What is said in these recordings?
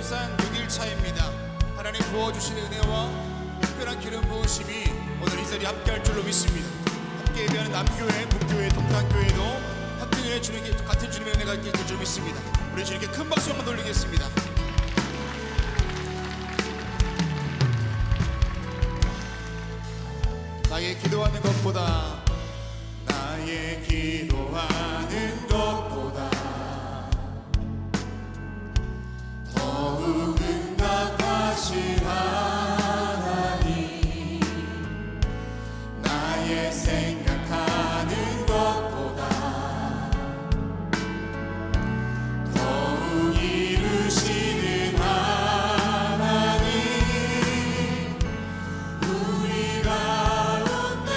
예루살렘산 6일차입니다. 하나님 부어주시는 은혜와 특별한 기름 부으심이 오늘 이 자리에 함께할 줄로 믿습니다. 함께 예배하는 남교회, 북교회, 동탄교회도 같은 주님의 은혜가 있게 될 줄 믿습니다. 우리 주님께 큰 박수 한번 돌리겠습니다. 나의 기도하는 것보다 더욱 응답하신 하나님, 나의 생각하는 것보다 더욱 이루시는 하나님, 우리 가운데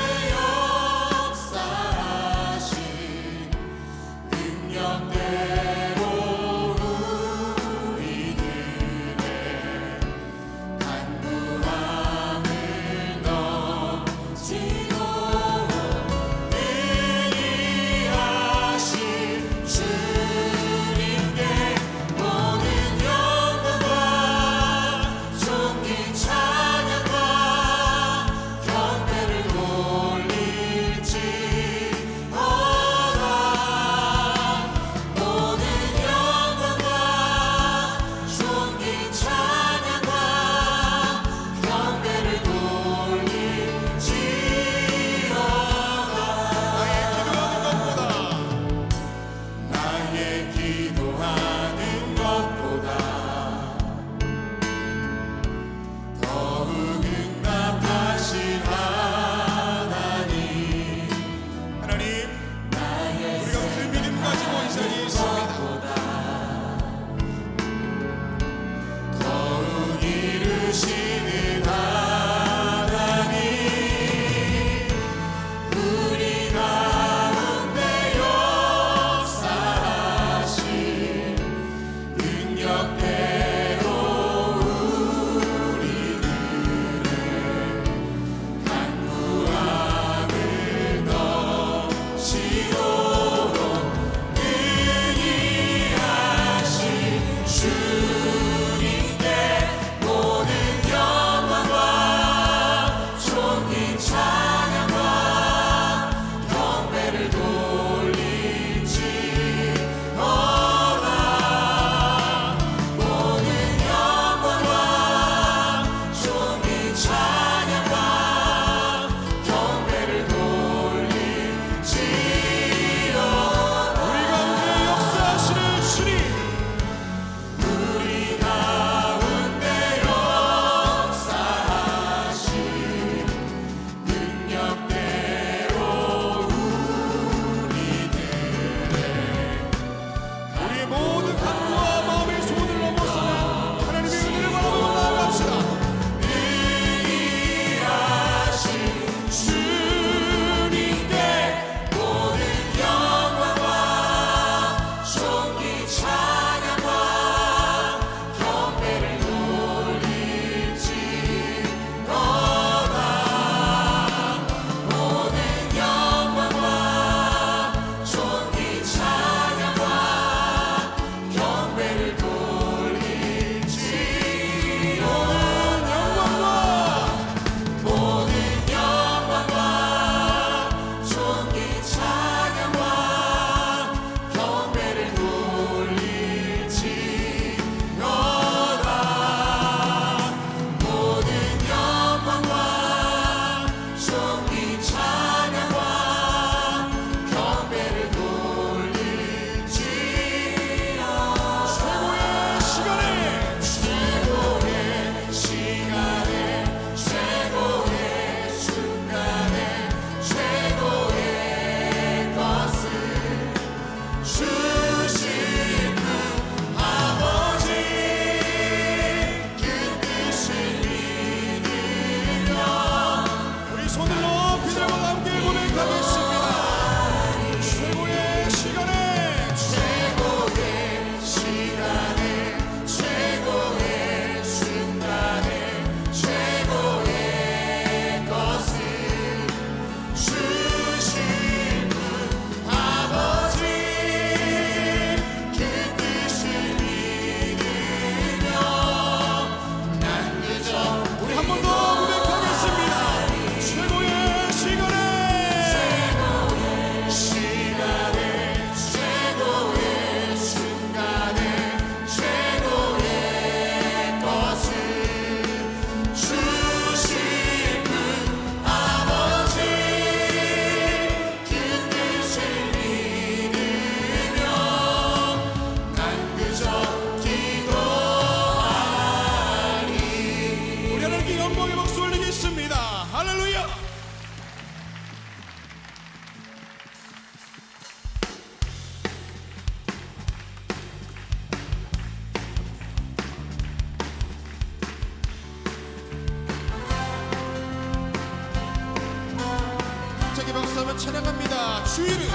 주의를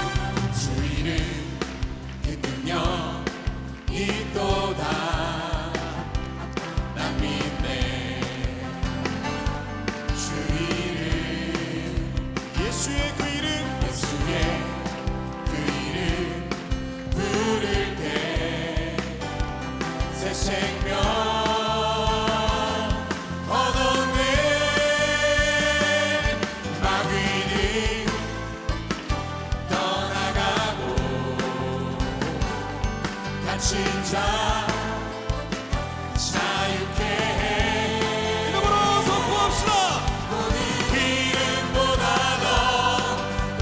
그 능력 있도다 난 믿네 주의를 예수의 그 이름 부를 때 새 생명 얻어내 마귀는 떠나가고 갇힌 자 자유케 해 이름으로 선포합시다 이름보다 더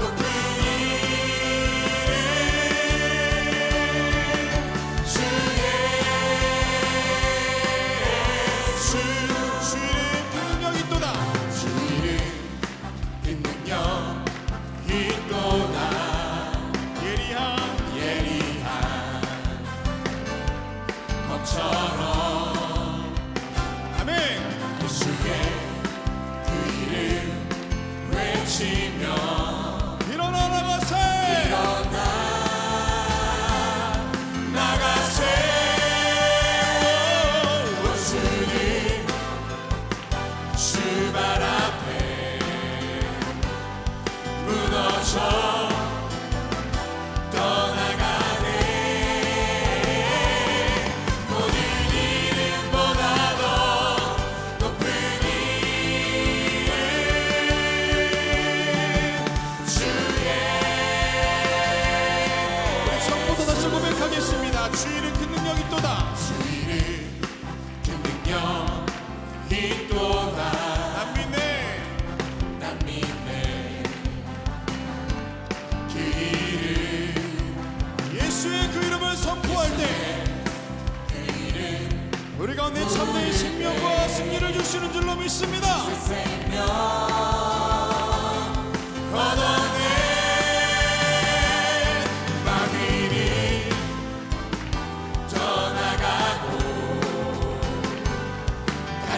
높은 주의를 그 능력이 또다 주의를 그 능력이 또다 난 믿네 그 이름 예수의 그 이름을 선포할 때 우리 가운데 참된 생명과 승리를 주시는 줄로 믿습니다 얻어내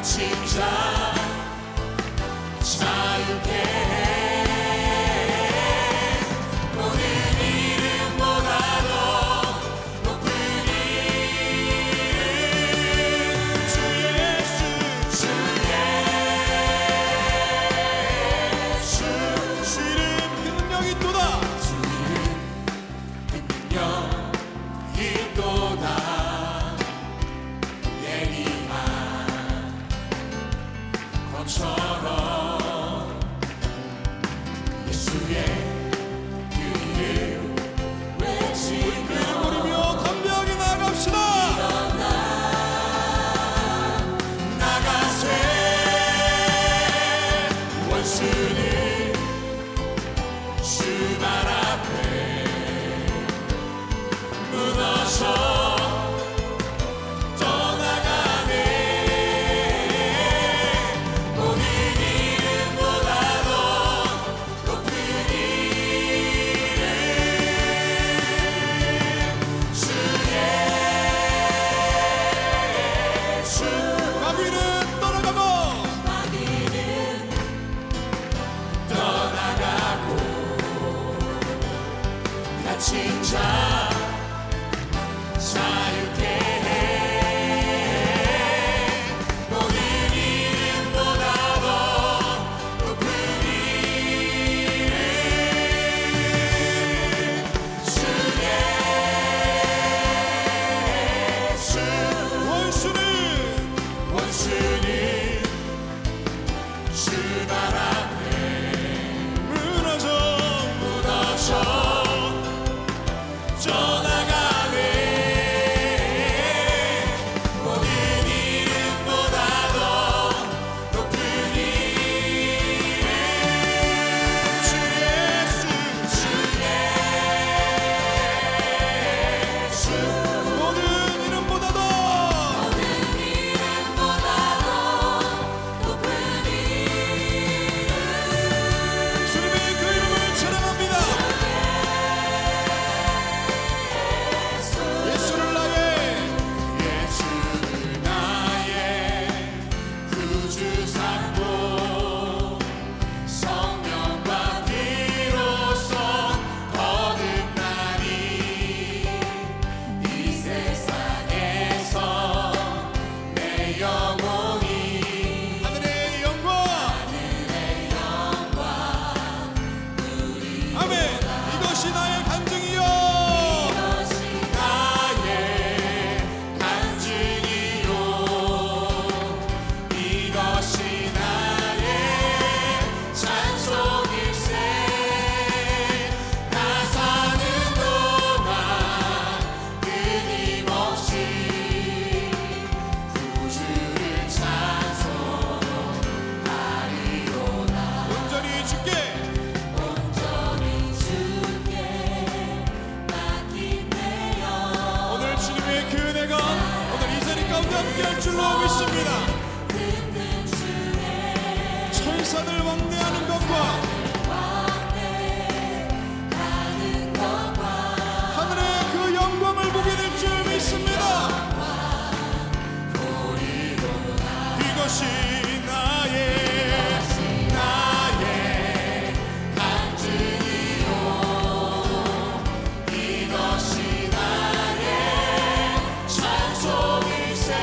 진짜 자유케 해 모든 이름보다 더 높은 이름 주 예수 주 이름 그 능력이 또다 주 이름 그 능력이 또다 처럼 예수의 그 이름 외치며 우리 그 이름 부르며 담대하게 나아갑시다 나가세 원수는 주 발 앞에 무너져 진짜 자유케 해 모든 이름보다 더 높은 이름 주 예수 원수는 주 발 앞에 무너져 이것이 나의 간증이요 함께할 줄로 믿습니다. 천사들 왕래하는 것과 하늘의 그 영광을 보게 될 줄 믿습니다. 이것이 나의 간증이요 이것이 나의 찬송일세.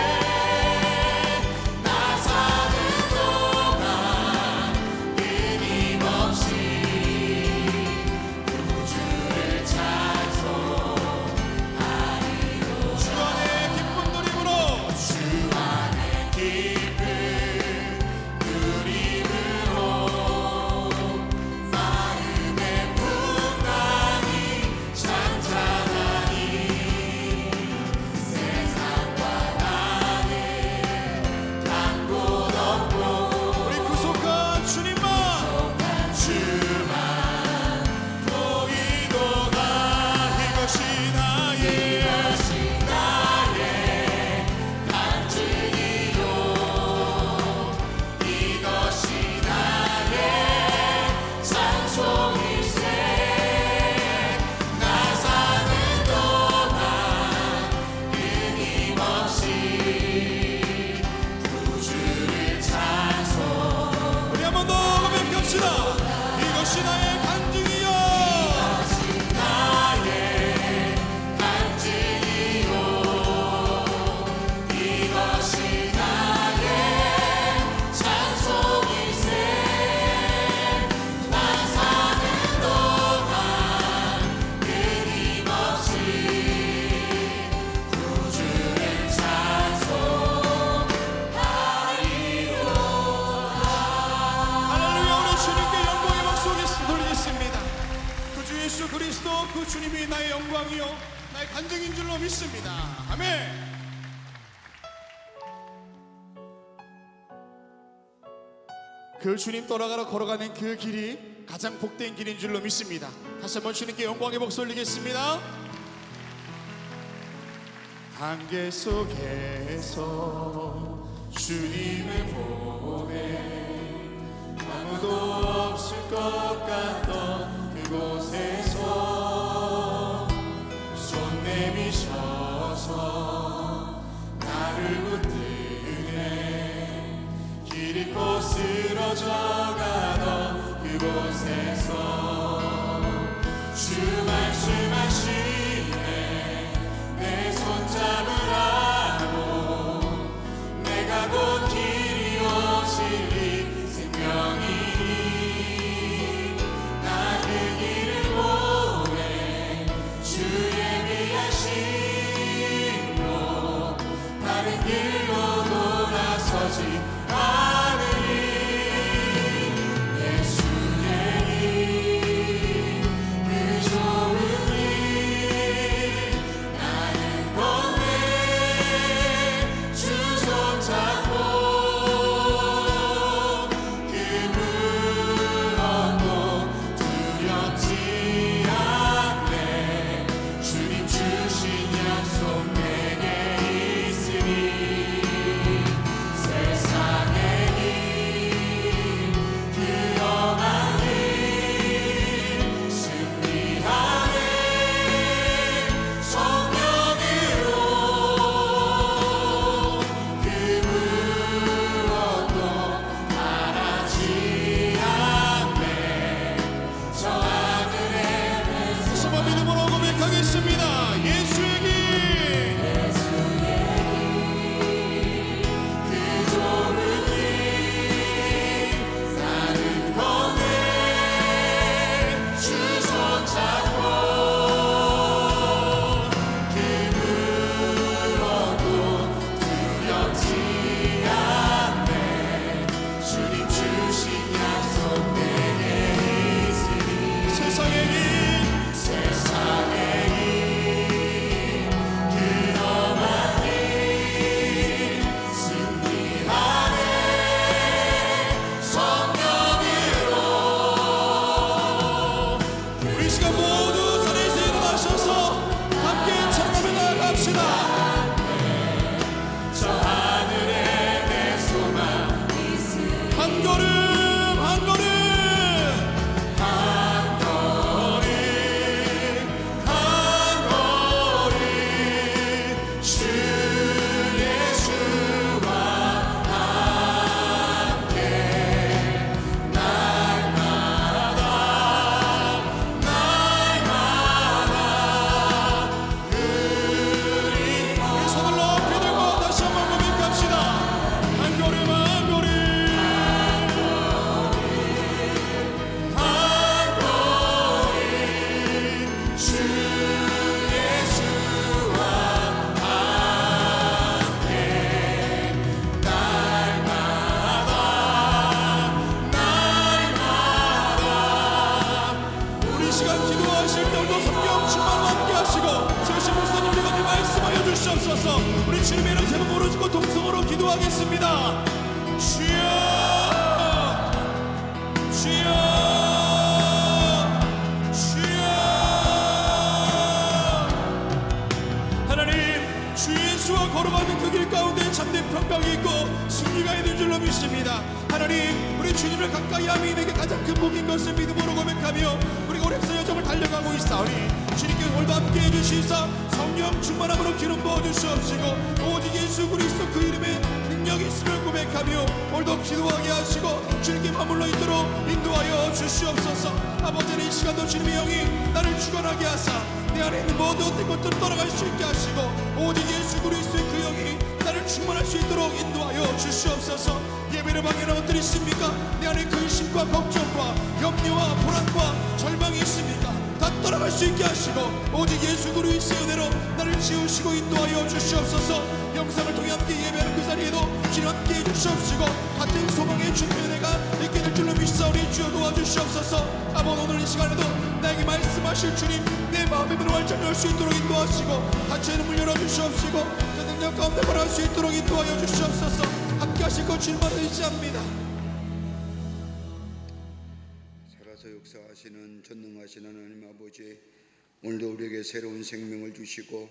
이것이 나의 간증이요 나의 간증이요 이것이 나의 찬송일세. 나 사는 동안 끊임없이 구주를 찬송하리로다. 할렐루야. 우리 주님께 영광의 박수 돌리겠습니다. 그 주 예수 그리스도 그 주님이 나의 영광이요 나의 간증인 줄로 믿습니다. 아멘. 그 주님 떠나가러 걸어가는 그 길이 가장 복된 길인 줄로 믿습니다. 다시 한번 주님께 영광의 박수 올리겠습니다. 안개 속에서 주님을 보내 아무도 없을 것 같던 그곳에서 손 내미셔서 나를 붙드네 길 잃고 쓰러져 가던 그곳에서 주 말씀하시네 내 손 잡으라고 내가 곧 길이요 진리 생명이니 나 그 길을 보내 주 예비하신 곳 다른 길로 돌아서지 않으리. 예수의 길 그 모두 자리에서 일어나셔서 함께 찬양하며 나아갑시다. 저 하늘에 내 소망 한 걸음 한 걸음 한 걸음 한 걸음 주 예수와 함께 날마다 우리 손을 높이 들고 다시 한번 고백합시다. 한 걸음 한 걸음 한 걸음 주 예수와 함께 날마다 우리 시간 기도하실 때도 성령 충만을 함께 하시고 최신 목사님 우리가 말씀하여 주시옵소서. 우리 주님의 이름 세번 부르짖고 동성으로 기도하겠습니다. 주여 주여 주여. 하나님 주 예수와 걸어가는 그 길 가운데 참된 평강이 있고 승리가 있는 줄로 믿습니다. 하나님 우리 주님을 가까이 함이 내게 가장 큰 복인 것을 믿음으로 고백하며 우리가 오랜 여정을 달려가고 있사오니 주님께 오늘도 함께 해주시사 성령 충만함으로 기름 부어주시옵시고 오직 예수 그리스도 그 이름에 능력이 있음을 고백하며 오늘도 기도하게 하시고 주님께 머물러 있도록 인도하여 주시옵소서. 아버지는 이 시간도 주님의 영이 나를 주관하게 하사 내 안에 있는 모든 어떤 것들을 떠나갈 수 있게 하시고 오직 예수 그리스도의 그 영이 나를 충만할 수 있도록 인도하여 주시옵소서. 예배를 방해하는 것들이 있습니까? 내 안에 근심과 걱정과 염려와 불안과 절망이 있습니까? 다 떠나갈 수 있게 하시고 오직 예수 그리스도의 은혜로 나를 지우시고 인도하여 주시옵소서. 영상을 통해 함께 예배하는 그 자리에도 주님 함께 해주시옵시고 같은 소망의 주님의 은혜가 있게 될 줄로 믿사오니 주여 도와주시옵소서. 아버지 오늘 이 시간에도 나에게 말씀하실 주님 내 마음의 문을 활짝 열 수 있도록 인도하시고 닫혀있는 문 열어주시옵시고 그 능력 가운데 걸어갈 수 있도록 인도하여 주시옵소서. 함께 하실 것 주님만 의지합니다. 살아서 역사하시는 전능하신 하나님 아버지, 오늘도 우리에게 새로운 생명을 주시고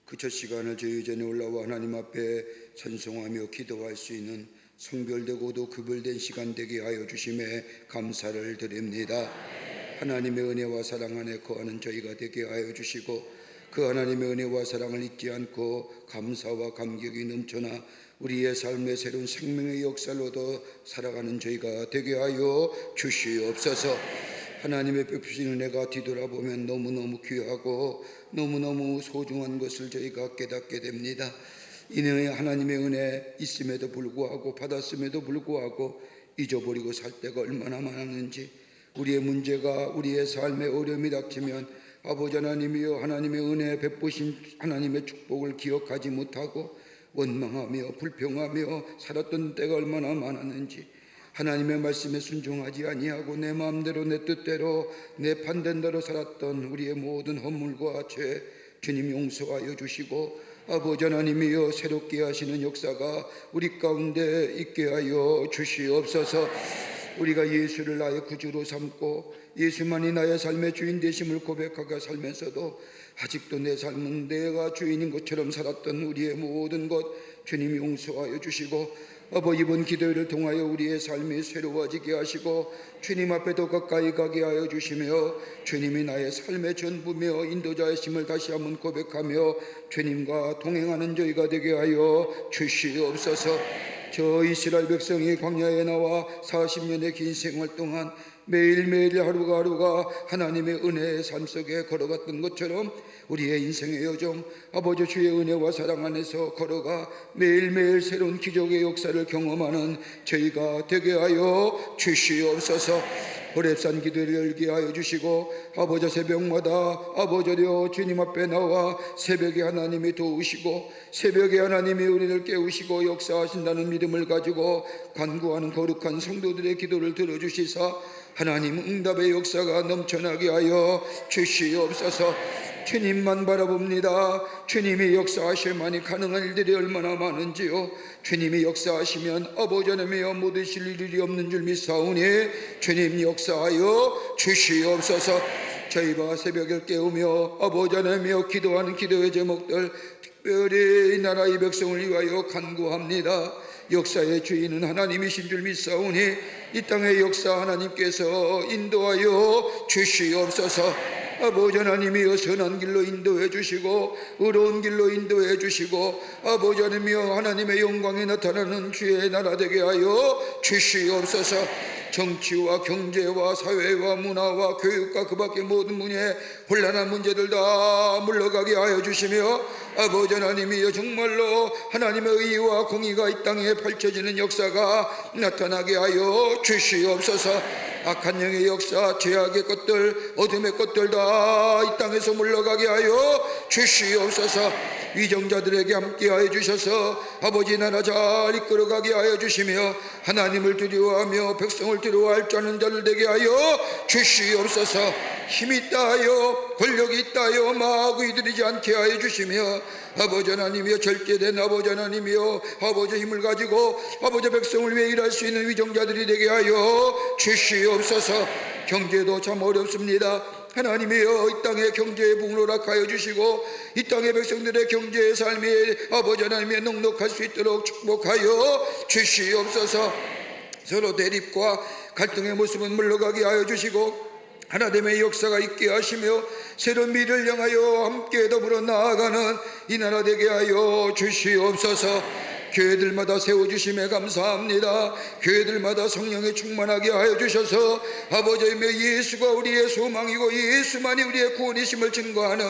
그 첫 시간을 저희 전에 올라와 하나님 앞에 찬송하며 기도할 수 있는 성별되고도 구별된 시간 되게 하여 주심에 감사를 드립니다. 하나님의 은혜와 사랑 안에 거하는 저희가 되게 하여 주시고 그 하나님의 은혜와 사랑을 잊지 않고 감사와 감격이 넘쳐나 우리의 삶의 새로운 생명의 역사를 얻어 살아가는 저희가 되게 하여 주시옵소서. 하나님의 베푸신 은혜가 뒤돌아보면 너무너무 귀하고 너무너무 소중한 것을 저희가 깨닫게 됩니다. 이는 하나님의 은혜 있음에도 불구하고 받았음에도 불구하고 잊어버리고 살 때가 얼마나 많았는지, 우리의 문제가 우리의 삶에 어려움이 닥치면 아버지 하나님이여 하나님의 은혜 베푸신 하나님의 축복을 기억하지 못하고 원망하며 불평하며 살았던 때가 얼마나 많았는지, 하나님의 말씀에 순종하지 아니하고 내 마음대로 내 뜻대로 내 판단대로 살았던 우리의 모든 허물과 죄 주님 용서하여 주시고 아버지 하나님이여 새롭게 하시는 역사가 우리 가운데 있게 하여 주시옵소서. 우리가 예수를 나의 구주로 삼고 예수만이 나의 삶의 주인 되심을 고백하고 살면서도 아직도 내 삶은 내가 주인인 것처럼 살았던 우리의 모든 것 주님이 용서하여 주시고 아버지 이번 기도회를 통하여 우리의 삶이 새로워지게 하시고 주님 앞에 더 가까이 가게 하여 주시며 주님이 나의 삶의 전부며 인도자이심을 다시 한번 고백하며 주님과 동행하는 저희가 되게 하여 주시옵소서. 저 이스라엘 백성이 광야에 나와 40년의 긴 생활 동안 매일매일 하루가 하나님의 은혜의 삶 속에 걸어갔던 것처럼 우리의 인생의 여정 아버지 주의 은혜와 사랑 안에서 걸어가 매일매일 새로운 기적의 역사를 경험하는 저희가 되게 하여 주시옵소서. 호렙산 기도를 열게 하여 주시고 아버지 새벽마다 아버지여 주님 앞에 나와 새벽에 하나님이 도우시고 새벽에 하나님이 우리를 깨우시고 역사하신다는 믿음을 가지고 간구하는 거룩한 성도들의 기도를 들어주시사 하나님 응답의 역사가 넘쳐나게 하여 주시옵소서. 주님만 바라봅니다. 주님이 역사하실 만이 가능한 일들이 얼마나 많은지요. 주님이 역사하시면 아버지 하나님이여 못 하실 일이 없는 줄 믿사오니 주님 역사하여 주시옵소서. 저희가 새벽을 깨우며 아버지 하나님이여 기도하는 기도의 제목들 특별히 이 나라의 백성을 위하여 간구합니다. 역사의 주인은 하나님이신 줄 믿사오니 이 땅의 역사 하나님께서 인도하여 주시옵소서. 아버지 하나님이여 선한 길로 인도해 주시고 의로운 길로 인도해 주시고 아버지 하나님이여 하나님의 영광에 나타나는 주의 나라 되게 하여 주시옵소서. 정치와 경제와 사회와 문화와 교육과 그 밖의 모든 분야의 혼란한 문제들 다 물러가게 하여 주시며 아버지 하나님이여 정말로 하나님의 의와 공의가 이 땅에 펼쳐지는 역사가 나타나게 하여 주시옵소서. 악한 영의 역사, 죄악의 것들, 어둠의 것들 다 이 땅에서 물러가게 하여 주시옵소서. 위정자들에게 함께하여 주셔서 아버지 나라 잘 이끌어가게 하여 주시며 하나님을 두려워하며 백성을 두려워할 줄 아는 자를 되게 하여 주시옵소서. 힘이 있다 하여 권력이 있다 하여 마구 이들이지 않게 하여 주시며 아버지 하나님이여 절제된 아버지 하나님이여 아버지 힘을 가지고 아버지 백성을 위해 일할 수 있는 위정자들이 되게 하여 주시옵소서. 경제도 참 어렵습니다. 하나님이여 이 땅의 경제의 부흥을 허락하여 주시고 이 땅의 백성들의 경제의 삶이 아버지 하나님의 넉넉할 수 있도록 축복하여 주시옵소서. 서로 대립과 갈등의 모습은 물러가게 하여 주시고 하나님의 역사가 있게 하시며 새로운 미래를 향하여 함께 더불어 나아가는 이 나라 되게 하여 주시옵소서. 교회들마다 세워주심에 감사합니다. 교회들마다 성령에 충만하게 하여 주셔서 아버지이며 예수가 우리의 소망이고 예수만이 우리의 구원이심을 증거하는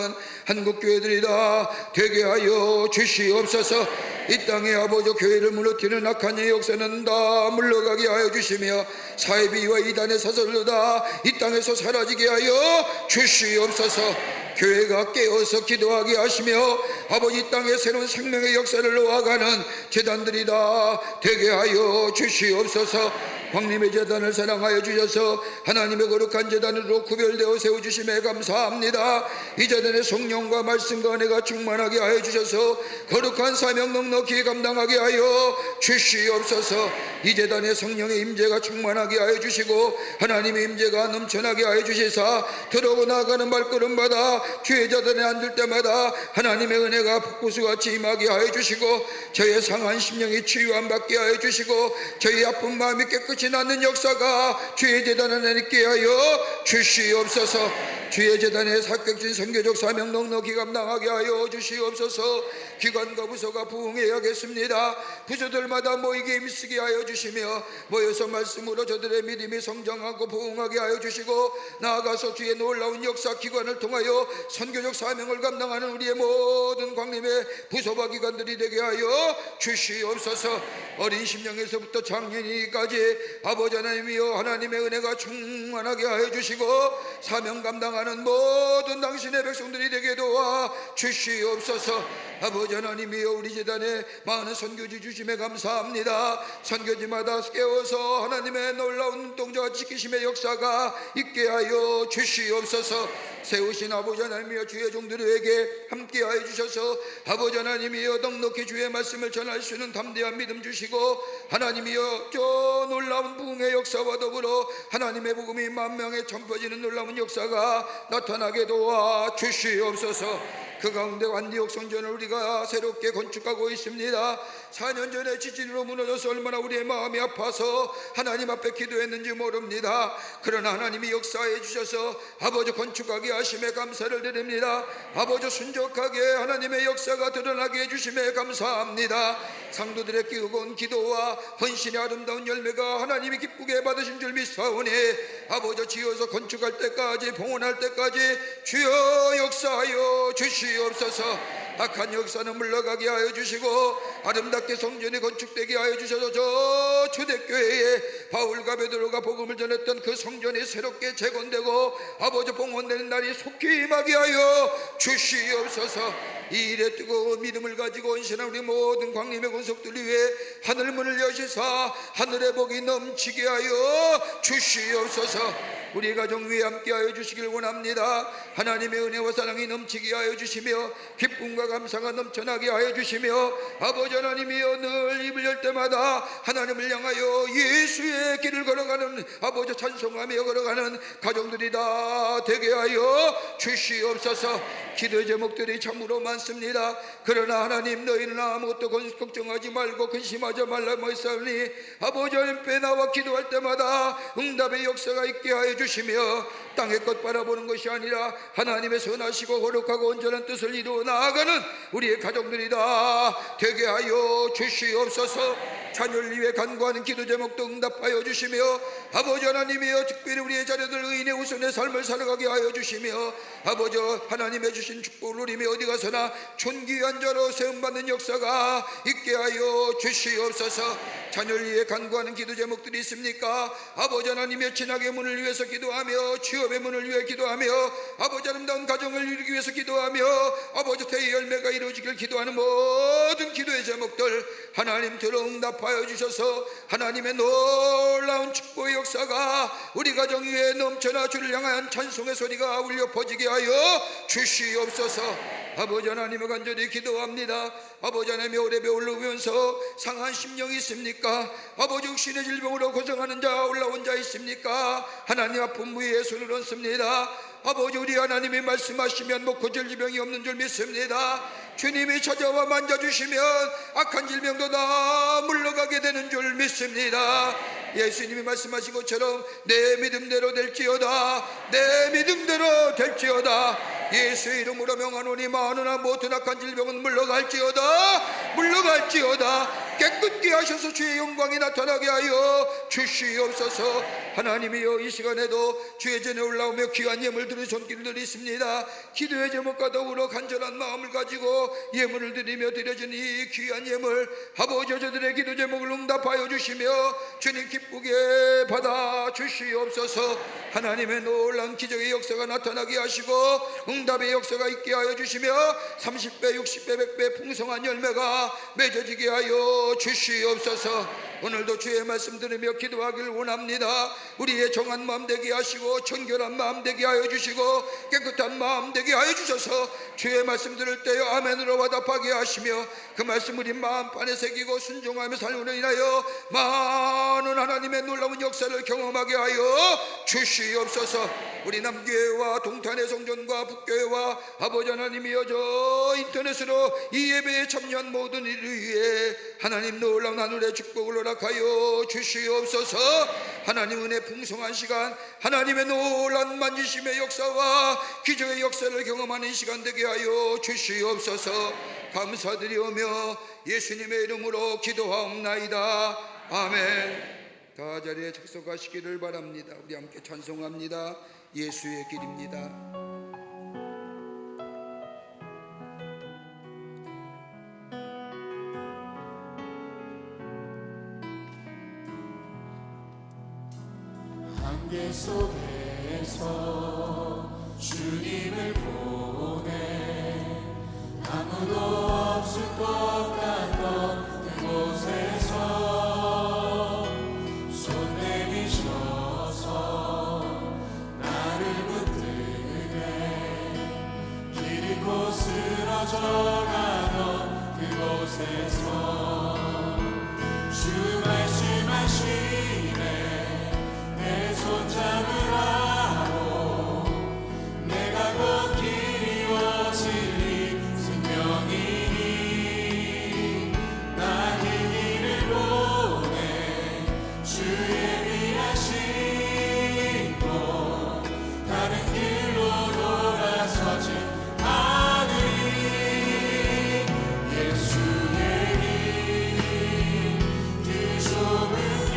한국교회들이 다 되게 하여 주시옵소서. 이 땅에 아버지 교회를 무너뜨리는 악한 의 역사는 다 물러가게 하여 주시며 사이비와 이단의 사설도 다 이 땅에서 사라지게 하여 주시옵소서. 교회가 깨어서 기도하게 하시며 아버지 이 땅에 새로운 생명의 역사를 놓아가는 제단들이 다 되게 하여 주시옵소서. 광림의 제단을 사랑하여 주셔서 하나님의 거룩한 제단으로 구별되어 세워주심에 감사합니다. 이 제단의 성령과 말씀과 은혜가 충만하게 하여 주셔서 거룩한 사명 넉넉히 감당하게 하여 주시옵소서. 이 제단의 성령의 임재가 충만하게 하여 주시고 하나님의 임재가 넘쳐나게 하여 주시사 들어오고 나가는 발걸음마다 주의 제단에 앉을 때마다 하나님의 은혜가 폭포수같이 임하게 하여 주시고 저의 상한 심령이 치유함 받게 하여 주시고 저의 아픈 마음이 깨끗이 낫는 역사가 주의 제단 안에 있게 하여 주시옵소서. 주의 제단에 사격진 선교적 사명 넉넉히 감당하게 하여 주시옵소서. 기관과 부서가 부흥해야겠습니다. 부서들마다 모이게 힘쓰게 하여 주시며 모여서 말씀으로 저들의 믿음이 성장하고 부흥하게 하여 주시고 나아가서 주의 놀라운 역사 기관을 통하여 선교적 사명을 감당하는 우리의 모든 광림의 부서와 기관들이 되게 하여 주시옵소서. 어린 심령에서부터 장년이까지 아버지 하나님이여 하나님의 은혜가 충만하게 하여 주시고 사명 감당하는 모든 당신의 백성들이 되게 도와 주시옵소서. 아버지 하나님이여 우리 제단에 많은 선교지 주심에 감사합니다. 선교지마다 깨워서 하나님의 놀라운 눈동자와 지키심의 역사가 있게 하여 주시옵소서. 세우신 아버지 하나님이여 주의 종들에게 함께하여 주셔서 아버지 하나님이여 넉넉히 주의 말씀을 전할 수 있는 담대한 믿음 주시고 하나님이여 저 놀라운 부흥의 역사와 더불어 하나님의 복음이 만명에 전파지는 놀라운 역사가 나타나게 도와 주시옵소서. 그 가운데 안디옥 성전을 우리가 새롭게 건축하고 있습니다. 4년 전에 지진으로 무너져서 얼마나 우리의 마음이 아파서 하나님 앞에 기도했는지 모릅니다. 그러나 하나님이 역사해 주셔서 아버지 건축하게 하심에 감사를 드립니다. 아버지 순적하게 하나님의 역사가 드러나게 해주심에 감사합니다. 상도들의 뜨거운 기도와 헌신의 아름다운 열매가 하나님이 기쁘게 받으신 줄 믿사오니 아버지 지어서 건축할 때까지 봉헌할 때까지 주여 역사하여 주시옵소서. 악한 역사는 물러가게 하여 주시고 아름답게 성전이 건축되게 하여 주셔서 저 초대교회에 바울과 베드로가 복음을 전했던 그 성전이 새롭게 재건되고 아버지 봉헌되는 날이 속히 임하게 하여 주시옵소서. 이 일에 뜨거운 믿음을 가지고 헌신한 우리 모든 광림의 권속들을 위해 하늘문을 여시사 하늘의 복이 넘치게 하여 주시옵소서. 우리 가정 위에 함께하여 주시길 원합니다. 하나님의 은혜와 사랑이 넘치게 하여 주시며 기쁨과 감사가 넘쳐나게 하여 주시며 아버지 하나님이여 늘 입을 열 때마다 하나님을 향하여 예수의 길을 걸어가는 아버지 찬송하며 걸어가는 가정들이 다 되게 하여 주시옵소서. 기도 제목들이 참으로 많습니다. 그러나 하나님 너희는 아무것도 걱정하지 말고 근심하지 말라 말씀하니 아버지 하나님께 나와 기도할 때마다 응답의 역사가 있게 하여 주시며 땅의 것 바라보는 것이 아니라 하나님의 선하시고 거룩하고 온전한 뜻을 이루어 나아가는 우리의 가정들이 다 되게 하여 주시옵소서. 자녀를 위해 간구하는 기도 제목도 응답하여 주시며 아버지 하나님이여 특별히 우리의 자녀들 의인의 우선의 삶을 살아가게 하여 주시며 아버지 하나님의 주신 축복을 누리며 어디 가서나 존귀한 자로 세움받는 역사가 있게 하여 주시옵소서. 자녀를 위해 간구하는 기도 제목들이 있습니까? 아버지 하나님의 진학의 문을 위해서 기도하며 취업의 문을 위해 기도하며 아버지 아름다운 가정을 이루기 위해서 기도하며 아버지 태의 열매가 이루어지길 기도하는 모든 기도의 제목들 하나님 들어 응답하여 주셔서 하나님의 놀라운 축복의 역사가 우리 가정 위에 넘쳐나 주를 향한 찬송의 소리가 울려 퍼지게 하여 주시옵소서. 아버지 하나님을 간절히 기도합니다. 아버지 하나님의 오래 배우면서 상한 심령이 있습니까? 아버지 육신의 질병으로 고생하는 자 올라온 자 있습니까? 하나님 아픈 위에 손을 얹습니다. 아버지 우리 하나님이 말씀하시면 뭐 고질 질병이 없는 줄 믿습니다. 주님이 찾아와 만져주시면 악한 질병도 다 물러가게 되는 줄 믿습니다. 예수님이 말씀하신 것처럼 내 믿음대로 될지어다, 내 믿음대로 될지어다. 예수의 이름으로 명하노니 마누나 모든 악한 질병은 물러갈지어다, 물러갈지어다. 깨끗게 하셔서 주의 영광이 나타나게 하여 주시옵소서. 하나님이여 이 시간에도 주의 전에 올라오며 귀한 예물 들을 손길들이 있습니다. 기도의 제목과 더불어 간절한 마음을 가지고 예물을 드리며 드려진 이 귀한 예물 아버지 저들의 기도 제목을 응답하여 주시며 주님 기쁘게 받아 주시옵소서. 하나님의 놀라운 기적의 역사가 나타나게 하시고 응답의 역사가 있게 하여 주시며 30배 60배 100배 풍성한 열매가 맺어지게 하여 주시옵소서. 오늘도 주의 말씀 들으며 기도하길 원합니다. 우리의 정한 마음 되게 하시고 청결한 마음 되게 하여 주시고 깨끗한 마음 되게 하여 주셔서 주의 말씀 들을 때에 아멘으로 화답하게 하시며 그 말씀 우리 마음판에 새기고 순종하며 살므로 인하여 많은 하나님의 놀라운 역사를 경험하게 하여 주시옵소서. 우리 남교회와 동탄의 성전과 북교회와 아버지 하나님이여 저 인터넷으로 이 예배에 참여한 모든 이를 위해 하나님 놀라운 하늘의 축복을 허락하여 주시옵소서. 하나님 은혜 풍성한 시간 하나님의 놀라운 만지심의 역사와 기적의 역사를 경험하는 시간 되게 하여 주시옵소서. 감사드리오며 예수님의 이름으로 기도하옵나이다. 아멘. 다 자리에 착석하시기를 바랍니다. 우리 함께 찬송합니다. 예수의 길입니다. 한계 속에서 주님을 보내 아무도 없을 것 같던 그곳에서 손 내미셔서 나를 붙드네 길 잃고 쓰러져가던 그곳에서 주 말씀하시네 내 손잡으라고 내가 곧 길이 진리 생명이니 나 이 길을 보내 주 예비하신 곳 다른 길로 돌아서지 않으리 예수의 길 그 좁은 길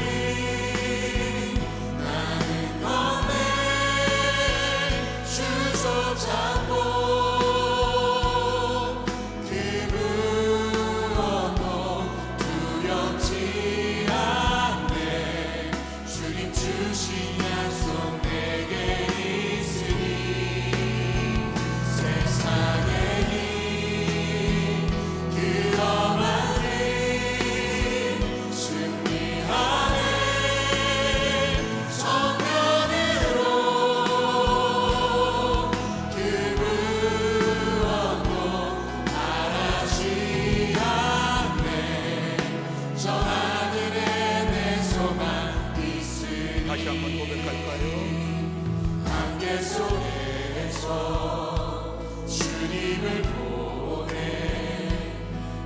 하나님을 보내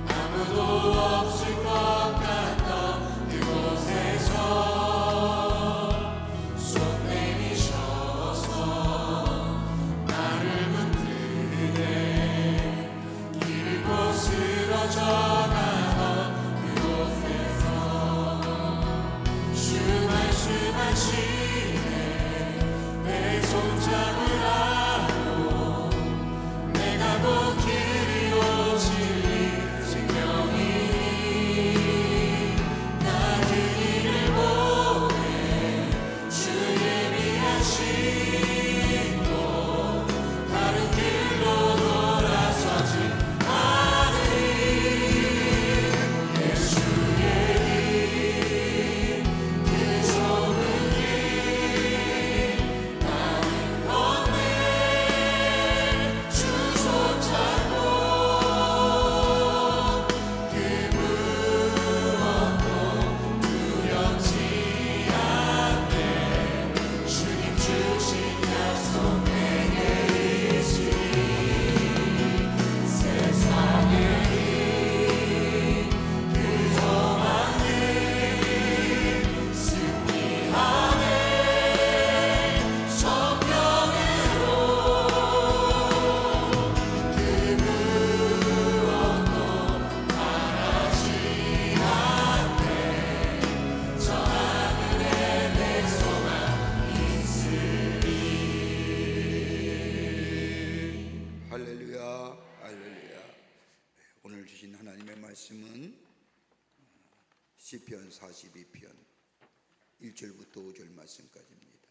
아무도 없을 것 같던 그곳에서 손 내미셔서 나를 붙드네 길고 쓰러져 가던 그곳에서 슈마시네 내 손잡으라고 내가 곧 길이요 진리 생명이니 나 그 길을 보내 주 예비하신 곳 다른 길로 돌아서지 않으리 예수의 길 그 좁은 길 나는 건네 주 손잡고 그 무엇도 두렵지 않네 주님 주신 약속 내게 있으니 세상의 그저 만들 승리하네 성령으로 그 무엇도 바라지 않네 저 하늘에 내 소망 있으리 할렐루야, 할렐루야. 오늘 주신 하나님의 말씀은 시편 42편 1절부터 5절 말씀까지입니다.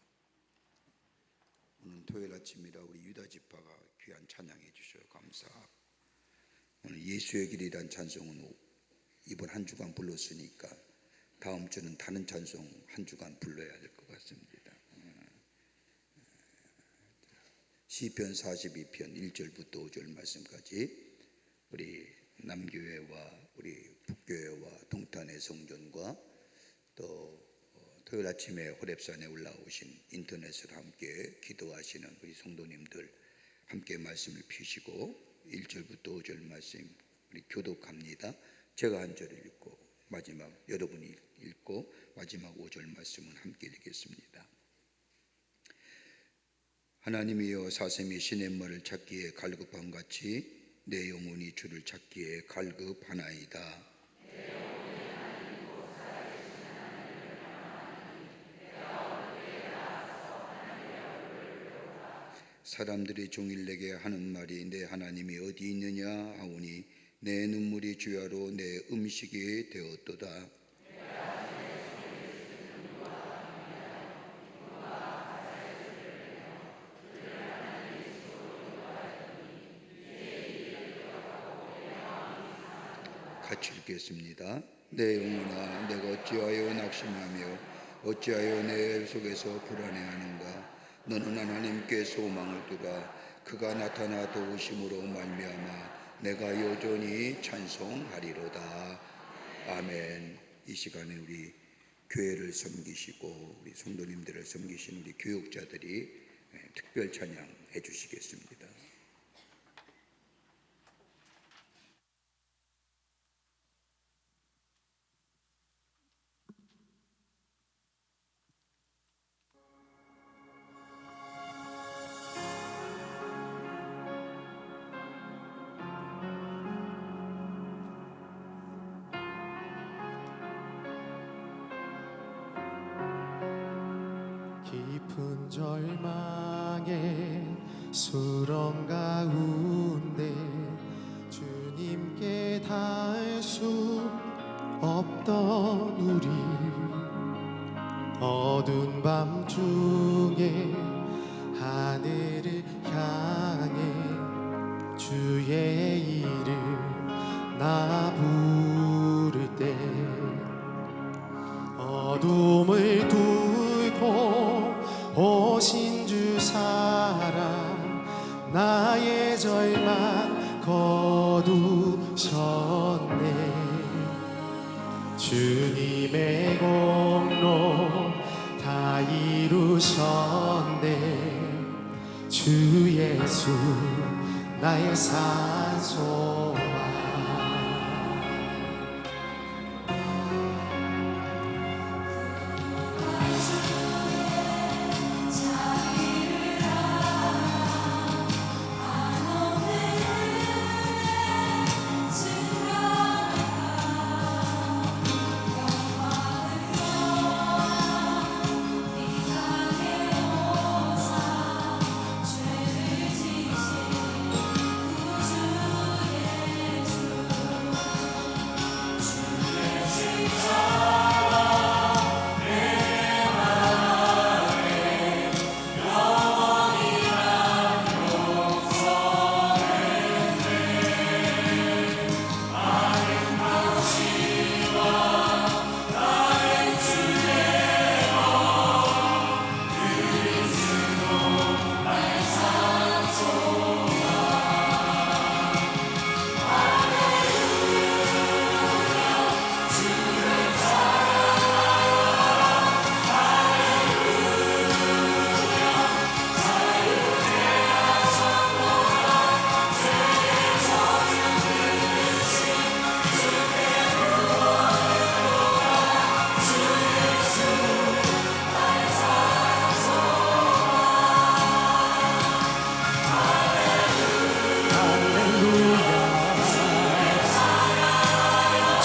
오늘 토요일 아침이라 우리 유다 지파가 귀한 찬양해 주셔서 감사하고, 오늘 예수의 길이란 찬송은 이번 한 주간 불렀으니까 다음 주는 다른 찬송 한 주간 불러야 될 것 같습니다. 시편 42편 1절부터 5절 말씀까지 우리 남교회와 우리 북교회와 동탄의 성전과 또 토요일 아침에 호랩산에 올라오신 인터넷으로 함께 기도하시는 우리 성도님들 함께 말씀을 피시고 1절부터 5절 말씀 우리 교독합니다. 제가 한 절을 읽고 마지막 여러분이 읽고 마지막 5절 말씀은 함께 읽겠습니다. 하나님이여 사슴이 시냇물을 찾기에 갈급함 같이 내 영혼이 주를 찾기에 갈급하나이다. 사람들이 종일 내게 하는 말이 내 하나님이 어디 있느냐 하오니 내 눈물이 주야로 내 음식이 되었도다. 같이 읽겠습니다. 내 영혼아 내가 어찌하여 낙심하며 어찌하여 내 속에서 불안해하는가. 너는 하나님께 소망을 두라. 그가 나타나 도우심으로 말미암아 내가 여전히 찬송하리로다. 아멘. 이 시간에 우리 교회를 섬기시고 우리 성도님들을 섬기신 우리 교육자들이 특별 찬양해 주시겠습니다. 깊은 절망의 수렁 가운데 주님께 닿을 수 없던 우리 어두운 밤중에 하늘을 향해 주의 이름 나 부를 때 어둠을 뚫고 오신 주 사랑 나의 절망 거두셨네. 주님의 공로 다 이루셨네. 주 예수 나의 산소만.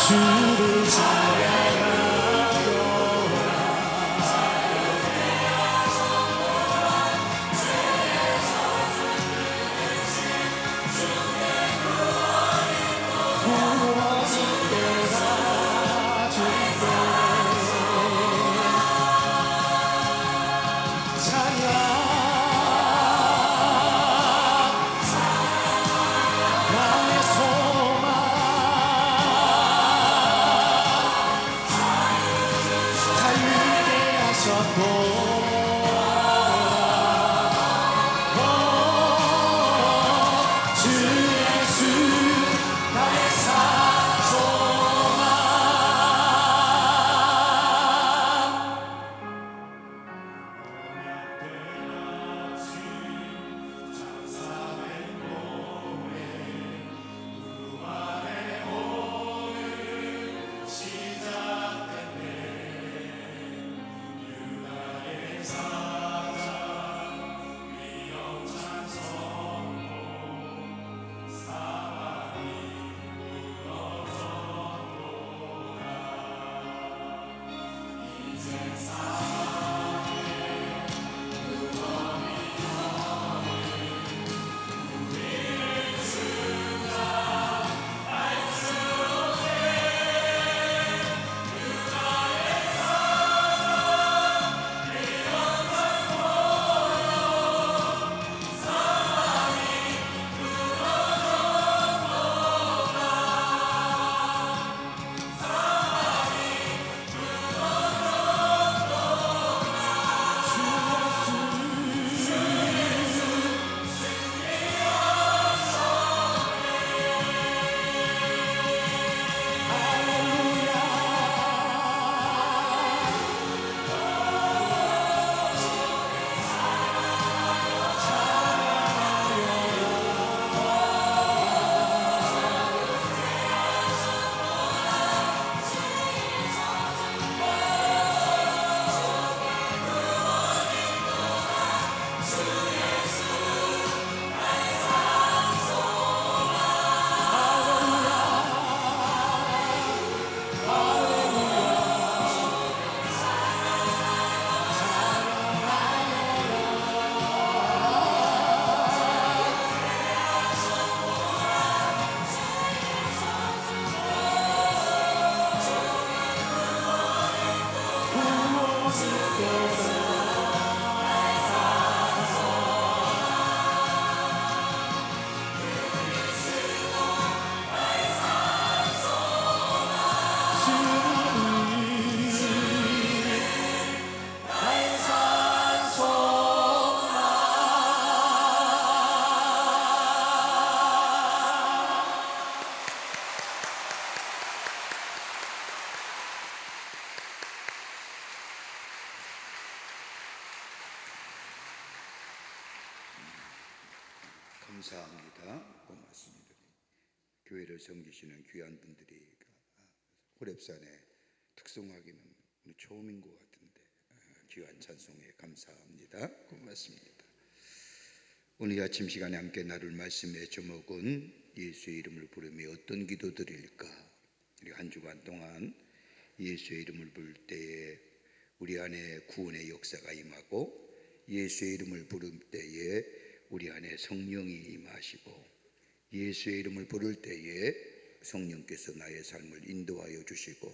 주를 감사합니다. 고맙습니다. 교회를 섬기시는 귀한 분들이 호렙산에 특송하기는 처음인 것 같은데 귀한 찬송에 감사합니다. 고맙습니다. 오늘 아침 시간에 함께 나눌 말씀의 제목은 예수의 이름을 부르며 어떤 기도 드릴까. 우리 한 주간 동안 예수의 이름을 부를 때에 우리 안에 구원의 역사가 임하고 예수의 이름을 부를 때에 우리 안에 성령이 임하시고 예수의 이름을 부를 때에 성령께서 나의 삶을 인도하여 주시고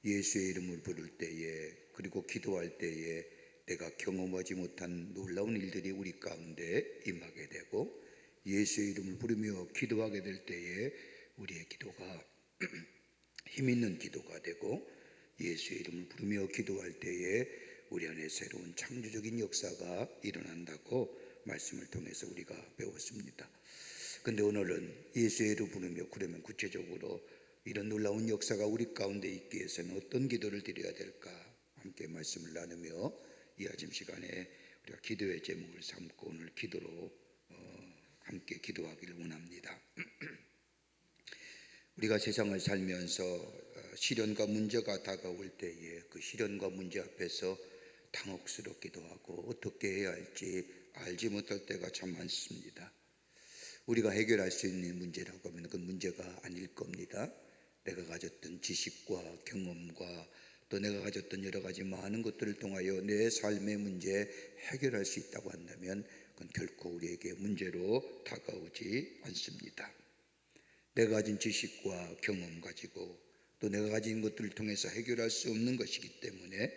예수의 이름을 부를 때에 그리고 기도할 때에 내가 경험하지 못한 놀라운 일들이 우리 가운데 임하게 되고 예수의 이름을 부르며 기도하게 될 때에 우리의 기도가 힘 있는 기도가 되고 예수의 이름을 부르며 기도할 때에 우리 안에 새로운 창조적인 역사가 일어난다고 말씀을 통해서 우리가 배웠습니다. 근데 오늘은 예수의 이름을 부르며 그러면 구체적으로 이런 놀라운 역사가 우리 가운데 있기 위해서는 어떤 기도를 드려야 될까 함께 말씀을 나누며 이 아침 시간에 우리가 기도의 제목을 삼고 오늘 기도로 함께 기도하기를 원합니다. 우리가 세상을 살면서 시련과 문제가 다가올 때에 그 시련과 문제 앞에서 당혹스럽기도 하고 어떻게 해야 할지 알지 못할 때가 참 많습니다. 우리가 해결할 수 있는 문제라고 하면 그 문제가 아닐 겁니다. 내가 가졌던 지식과 경험과 또 내가 가졌던 여러 가지 많은 것들을 통하여 내 삶의 문제 해결할 수 있다고 한다면 그건 결코 우리에게 문제로 다가오지 않습니다. 내가 가진 지식과 경험 가지고 또 내가 가진 것들을 통해서 해결할 수 없는 것이기 때문에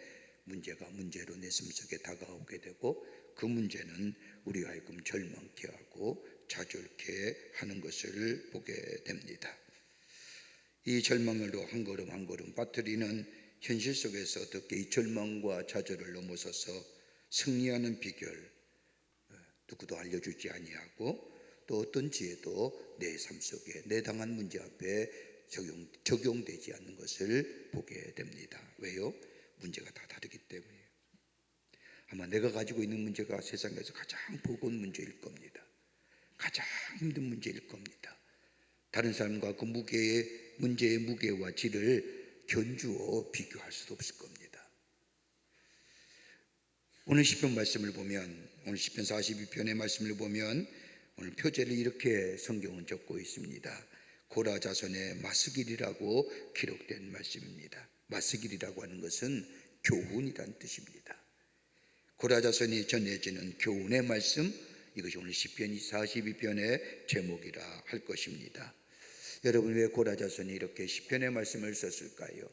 문제가 문제로 내 삶속에 다가오게 되고 그 문제는 우리가 하여금 절망케 하고 좌절케 하는 것을 보게 됩니다. 이 절망으로 한 걸음 한 걸음 빠뜨리는 현실 속에서 어떻게 이 절망과 좌절을 넘어서서 승리하는 비결 누구도 알려주지 아니하고 또 어떤 지혜도 내 삶 속에 내 당한 문제 앞에 적용되지 않는 것을 보게 됩니다. 왜요? 문제가 다 다르기 때문이에요. 아마 내가 가지고 있는 문제가 세상에서 가장 버거운 문제일 겁니다. 가장 힘든 문제일 겁니다. 다른 사람과 그 문제의 무게와 질을 견주어 비교할 수도 없을 겁니다. 오늘 시편 말씀을 보면 오늘 시편 42편의 말씀을 보면 오늘 표제를 이렇게 성경은 적고 있습니다. 고라 자손의 마스길이라고 기록된 말씀입니다. 마스길이라고 하는 것은 교훈이란 뜻입니다. 고라 자손이 전해지는 교훈의 말씀, 이것이 오늘 시편 42편의 제목이라 할 것입니다. 여러분, 왜 고라 자손이 이렇게 시편의 말씀을 썼을까요?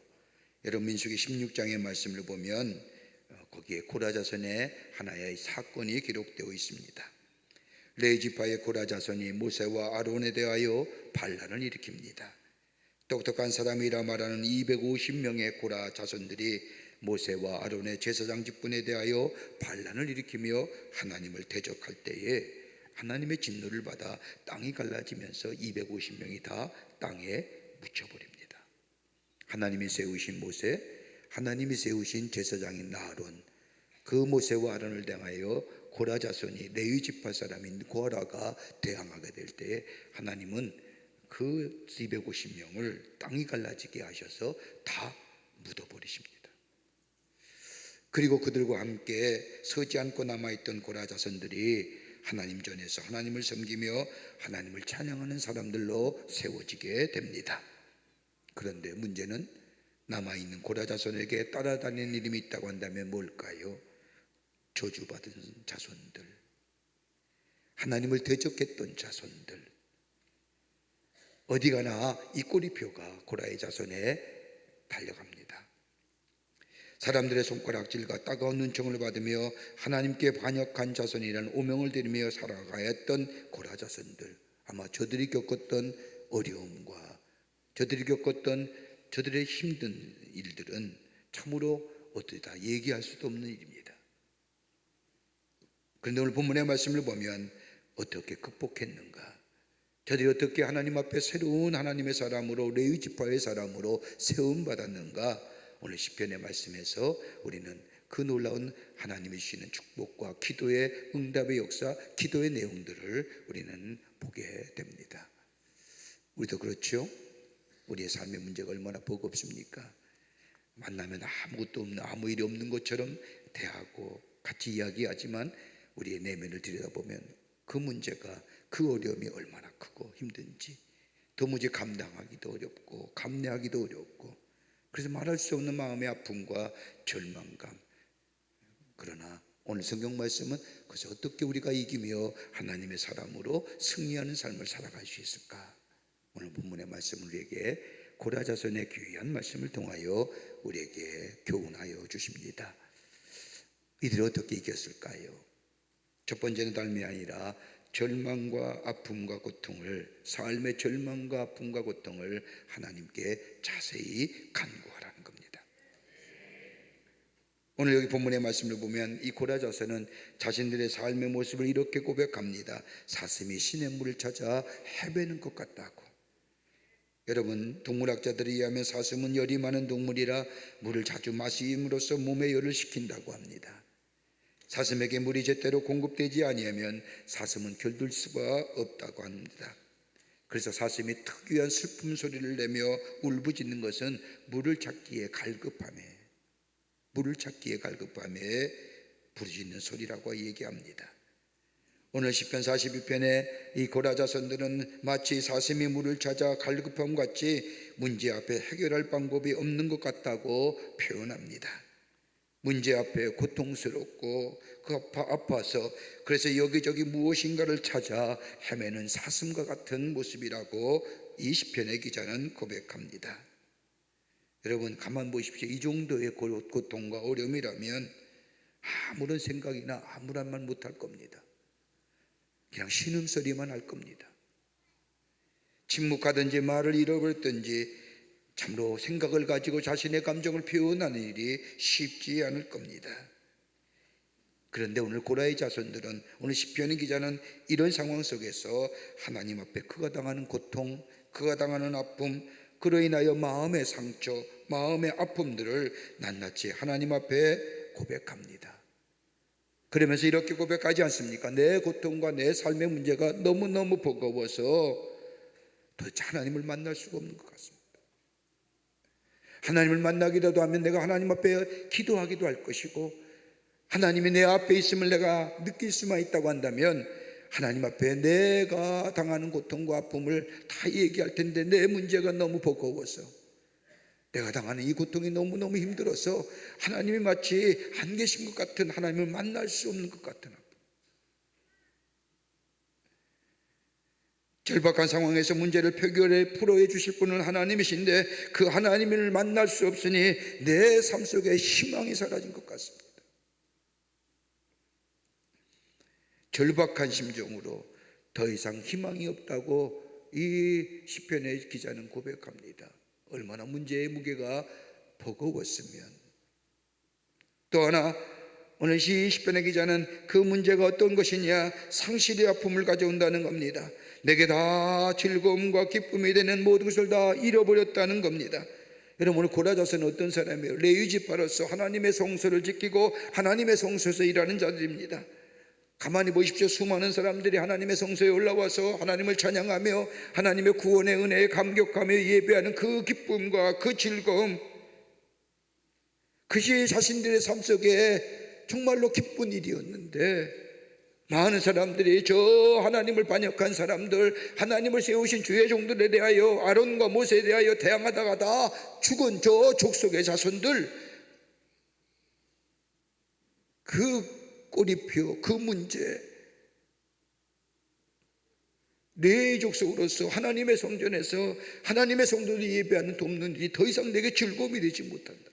여러분, 민수기 16장의 말씀을 보면 거기에 고라 자손의 하나의 사건이 기록되어 있습니다. 레위지파의 고라 자손이 모세와 아론에 대하여 반란을 일으킵니다. 똑똑한 사람이라 말하는 250명의 고라 자손들이 모세와 아론의 제사장 직분에 대하여 반란을 일으키며 하나님을 대적할 때에 하나님의 진노를 받아 땅이 갈라지면서 250명이 다 땅에 묻혀버립니다. 하나님이 세우신 모세, 하나님이 세우신 제사장인 아론, 그 모세와 아론을 향하여 고라 자손이 레위지파 사람인 고라가 대항하게 될 때에 하나님은 그 250명을 땅이 갈라지게 하셔서 다 묻어버리십니다. 그리고 그들과 함께 서지 않고 남아있던 고라 자손들이 하나님 전에서 하나님을 섬기며 하나님을 찬양하는 사람들로 세워지게 됩니다. 그런데 문제는 남아있는 고라 자손에게 따라다니는 이름이 있다고 한다면 뭘까요? 저주받은 자손들, 하나님을 대적했던 자손들. 어디 가나 이 꼬리표가 고라의 자손에 달려갑니다. 사람들의 손가락질과 따가운 눈총을 받으며 하나님께 반역한 자손이라는 오명을 들으며 살아가였던 고라 자손들, 아마 저들이 겪었던 어려움과 저들이 겪었던 저들의 힘든 일들은 참으로 어떻게 다 얘기할 수도 없는 일입니다. 그런데 오늘 본문의 말씀을 보면 어떻게 극복했는가, 저들이 어떻게 하나님 앞에 새로운 하나님의 사람으로 레위지파의 사람으로 세움받았는가, 오늘 시편의 말씀에서 우리는 그 놀라운 하나님이 주시는 축복과 기도의 응답의 역사, 기도의 내용들을 우리는 보게 됩니다. 우리도 그렇죠? 우리의 삶의 문제가 얼마나 버겁습니까? 만나면 아무것도 없는, 아무 일이 없는 것처럼 대하고 같이 이야기하지만 우리의 내면을 들여다보면 그 문제가, 그 어려움이 얼마나 크고 힘든지 도무지 감당하기도 어렵고 감내하기도 어렵고, 그래서 말할 수 없는 마음의 아픔과 절망감. 그러나 오늘 성경 말씀은 그것을 어떻게 우리가 이기며 하나님의 사람으로 승리하는 삶을 살아갈 수 있을까? 오늘 본문의 말씀을 우리에게 고라자손의 귀한 말씀을 통하여 우리에게 교훈하여 주십니다. 이들이 어떻게 이겼을까요? 첫 번째는 다름이 아니라 절망과 아픔과 고통을, 삶의 절망과 아픔과 고통을 하나님께 자세히 간구하라는 겁니다. 오늘 여기 본문의 말씀을 보면 이 고라자손은 자신들의 삶의 모습을 이렇게 고백합니다. 사슴이 시냇물을 찾아 헤매는 것 같다고. 여러분, 동물학자들에 의하면 사슴은 열이 많은 동물이라 물을 자주 마심으로써 몸에 열을 식힌다고 합니다. 사슴에게 물이 제대로 공급되지 아니하면 사슴은 결둘 수가 없다고 합니다. 그래서 사슴이 특유한 슬픔 소리를 내며 울부짖는 것은 물을 찾기에 갈급함에 부르짖는 소리라고 얘기합니다. 오늘 시편 42편에 이 고라자손들은 마치 사슴이 물을 찾아 갈급함 같이 문제 앞에 해결할 방법이 없는 것 같다고 표현합니다. 문제 앞에 고통스럽고 아파서 그래서 여기저기 무엇인가를 찾아 헤매는 사슴과 같은 모습이라고 이 시편의 기자는 고백합니다. 여러분, 가만 보십시오. 이 정도의 고통과 어려움이라면 아무런 생각이나 아무런 말 못할 겁니다. 그냥 신음소리만 할 겁니다. 침묵하든지 말을 잃어버렸든지 참으로 생각을 가지고 자신의 감정을 표현하는 일이 쉽지 않을 겁니다. 그런데 오늘 고라의 자손들은, 오늘 시편의 기자는 이런 상황 속에서 하나님 앞에 그가 당하는 고통, 그가 당하는 아픔, 그로 인하여 마음의 상처, 마음의 아픔들을 낱낱이 하나님 앞에 고백합니다. 그러면서 이렇게 고백하지 않습니까? 내 고통과 내 삶의 문제가 너무너무 버거워서 도대체 하나님을 만날 수가 없는 것 같습니다. 하나님을 만나기라도 하면 내가 하나님 앞에 기도하기도 할 것이고, 하나님이 내 앞에 있음을 내가 느낄 수만 있다고 한다면 하나님 앞에 내가 당하는 고통과 아픔을 다 얘기할 텐데, 내 문제가 너무 버거워서, 내가 당하는 이 고통이 너무너무 힘들어서 하나님이 마치 안 계신 것 같은, 하나님을 만날 수 없는 것 같은 아픔. 절박한 상황에서 문제를 표결해 풀어해 주실 분은 하나님이신데 그 하나님을 만날 수 없으니 내 삶 속에 희망이 사라진 것 같습니다. 절박한 심정으로 더 이상 희망이 없다고 이 시편의 기자는 고백합니다. 얼마나 문제의 무게가 버거웠으면. 또 하나, 오늘 시편의 기자는 그 문제가 어떤 것이냐, 상실의 아픔을 가져온다는 겁니다. 내게 다 즐거움과 기쁨이 되는 모든 것을 다 잃어버렸다는 겁니다. 여러분, 오늘 고라자손은 어떤 사람이에요? 레위 지파로서 하나님의 성소를 지키고 하나님의 성소에서 일하는 자들입니다. 가만히 보십시오. 수많은 사람들이 하나님의 성소에 올라와서 하나님을 찬양하며 하나님의 구원의 은혜에 감격하며 예배하는 그 기쁨과 그 즐거움, 그것이 자신들의 삶 속에 정말로 기쁜 일이었는데, 많은 사람들이 저 하나님을 반역한 사람들, 하나님을 세우신 주의 종들에 대하여, 아론과 모세에 대하여 대항하다가 다 죽은 저 족속의 자손들, 그 꼬리표, 그 문제, 내 족속으로서 하나님의 성전에서 하나님의 성도들이 예배하는 돕는 일이 더 이상 내게 즐거움이 되지 못한다.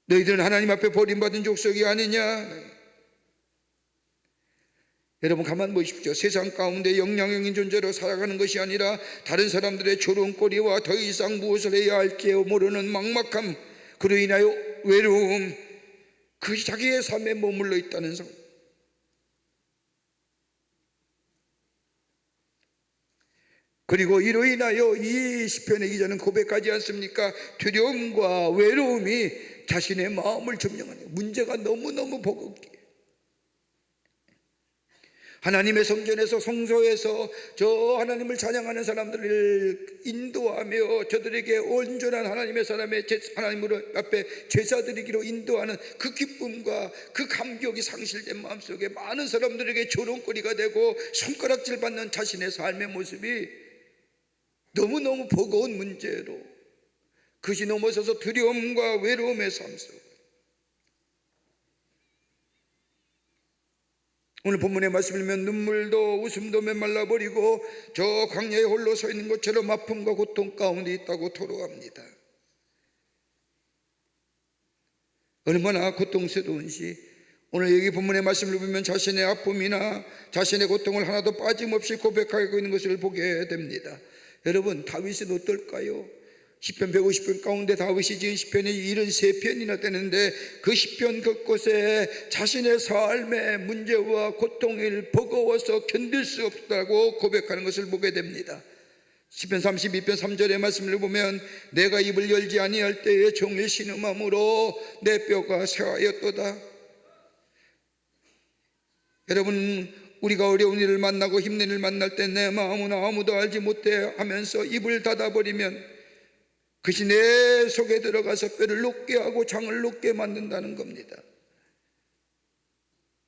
너희들은 하나님 앞에 버림받은 족속이 아니냐? 여러분, 가만 보십시오. 세상 가운데 영향력인 존재로 살아가는 것이 아니라 다른 사람들의 조롱거리와 더 이상 무엇을 해야 할지 모르는 막막함, 그로 인하여 외로움, 그것이 자기의 삶에 머물러 있다는 상황. 그리고 이로 인하여 이 시편의 기자는 고백하지 않습니까? 두려움과 외로움이 자신의 마음을 점령하는 문제가 너무너무 버겁기에 하나님의 성전에서 성소에서 저 하나님을 찬양하는 사람들을 인도하며 저들에게 온전한 하나님의 사람의 하나님으로 앞에 제사 드리기로 인도하는 그 기쁨과 그 감격이 상실된 마음속에 많은 사람들에게 조롱거리가 되고 손가락질 받는 자신의 삶의 모습이 너무너무 버거운 문제로 그것이 넘어서서 두려움과 외로움의 삶 속 오늘 본문의 말씀을 보면 눈물도 웃음도 메말라버리고 저 광야에 홀로 서 있는 것처럼 아픔과 고통 가운데 있다고 토로합니다. 얼마나 고통스러운지 오늘 여기 본문의 말씀을 보면 자신의 아픔이나 자신의 고통을 하나도 빠짐없이 고백하고 있는 것을 보게 됩니다. 여러분, 다윗은 어떨까요? 시편 150편 가운데 다윗이 지은 시편이 73편이나 되는데 그 시편 곳곳에 자신의 삶의 문제와 고통을 버거워서 견딜 수 없다고 고백하는 것을 보게 됩니다. 시편 32편 3절의 말씀을 보면 내가 입을 열지 아니할 때에 종일 신음함으로 내 뼈가 쇠하였도다. 여러분, 우리가 어려운 일을 만나고 힘든 일을 만날 때 내 마음은 아무도 알지 못해 하면서 입을 닫아버리면 그것이 내 속에 들어가서 뼈를 녹게 하고 장을 녹게 만든다는 겁니다.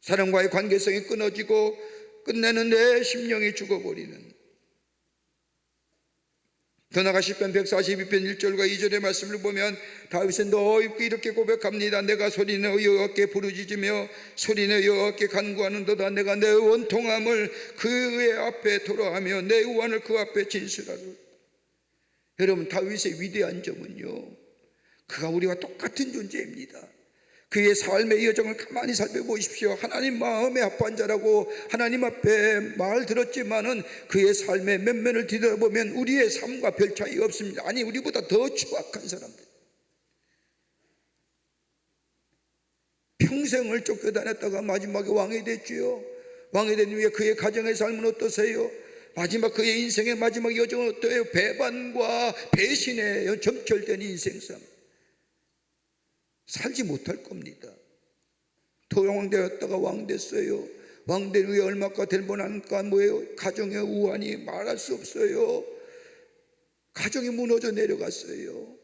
사람과의 관계성이 끊어지고 끝내는 내 심령이 죽어버리는. 더 나아가 시편 142편 1절과 2절의 말씀을 보면 다윗은 너희께 이렇게 고백합니다. 내가 소리내어 여호와께 부르짖으며 소리내어 여호와께 간구하는도다. 내가 내 원통함을 그의 앞에 토로하며 내 우환을 그 앞에 진술하리라. 여러분, 다윗의 위대한 점은요, 그가 우리와 똑같은 존재입니다. 그의 삶의 여정을 가만히 살펴보십시오. 하나님 마음에 합한 자라고 하나님 앞에 말 들었지만은 그의 삶의 면면을 뒤돌아보면 우리의 삶과 별 차이 없습니다. 아니, 우리보다 더 추악한 사람들, 평생을 쫓겨다녔다가 마지막에 왕이 됐지요. 왕이 된 후에 그의 가정의 삶은 어떠세요? 마지막 그의 인생의 마지막 여정은 어때요? 배반과 배신에 점철된 인생삶, 살지 못할 겁니다. 토양왕 되었다가 왕 됐어요. 왕 된 후에 얼마가 될 뻔하니까 뭐예요? 가정의 우환이 말할 수 없어요. 가정이 무너져 내려갔어요.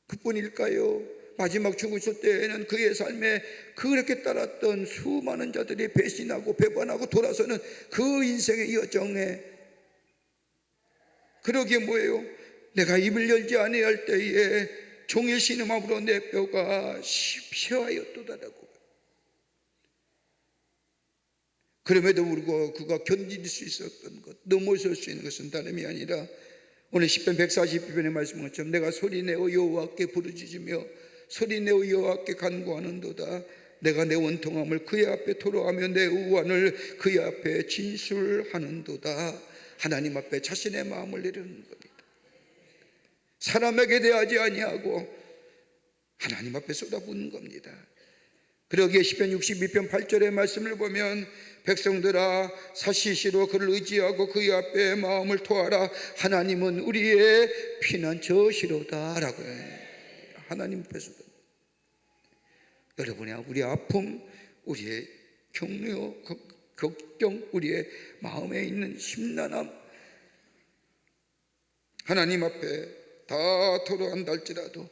그뿐일까요? 마지막 죽으실 때에는 그의 삶에 그렇게 따랐던 수많은 자들이 배신하고 배반하고 돌아서는 그 인생의 여정에, 그러기에 뭐예요? 내가 입을 열지 아니할 때에 종일 신음함으로 내 뼈가 쇠하였도다라고. 그럼에도 불구하고 그가 견딜 수 있었던 것, 넘어설 수 있는 것은 다름이 아니라 오늘 시편 142편의 말씀인 것처럼 내가 소리내어 여호와께 부르짖으며 소리내어 여호와께 간구하는도다. 내가 내 원통함을 그의 앞에 토로하며 내 우환을 그의 앞에 진술하는도다. 하나님 앞에 자신의 마음을 내려놓는 겁니다. 사람에게 대하지 아니하고 하나님 앞에 쏟아붓는 겁니다. 그러기에 시편 62편 8절의 말씀을 보면 백성들아 사시시로 그를 의지하고 그의 앞에 마음을 토하라. 하나님은 우리의 피난처시로다 라고 해요. 하나님 앞에서 여러분의 우리의 아픔, 우리의 격려, 걱정, 우리의 마음에 있는 심란함 하나님 앞에 다 토로한다 할지라도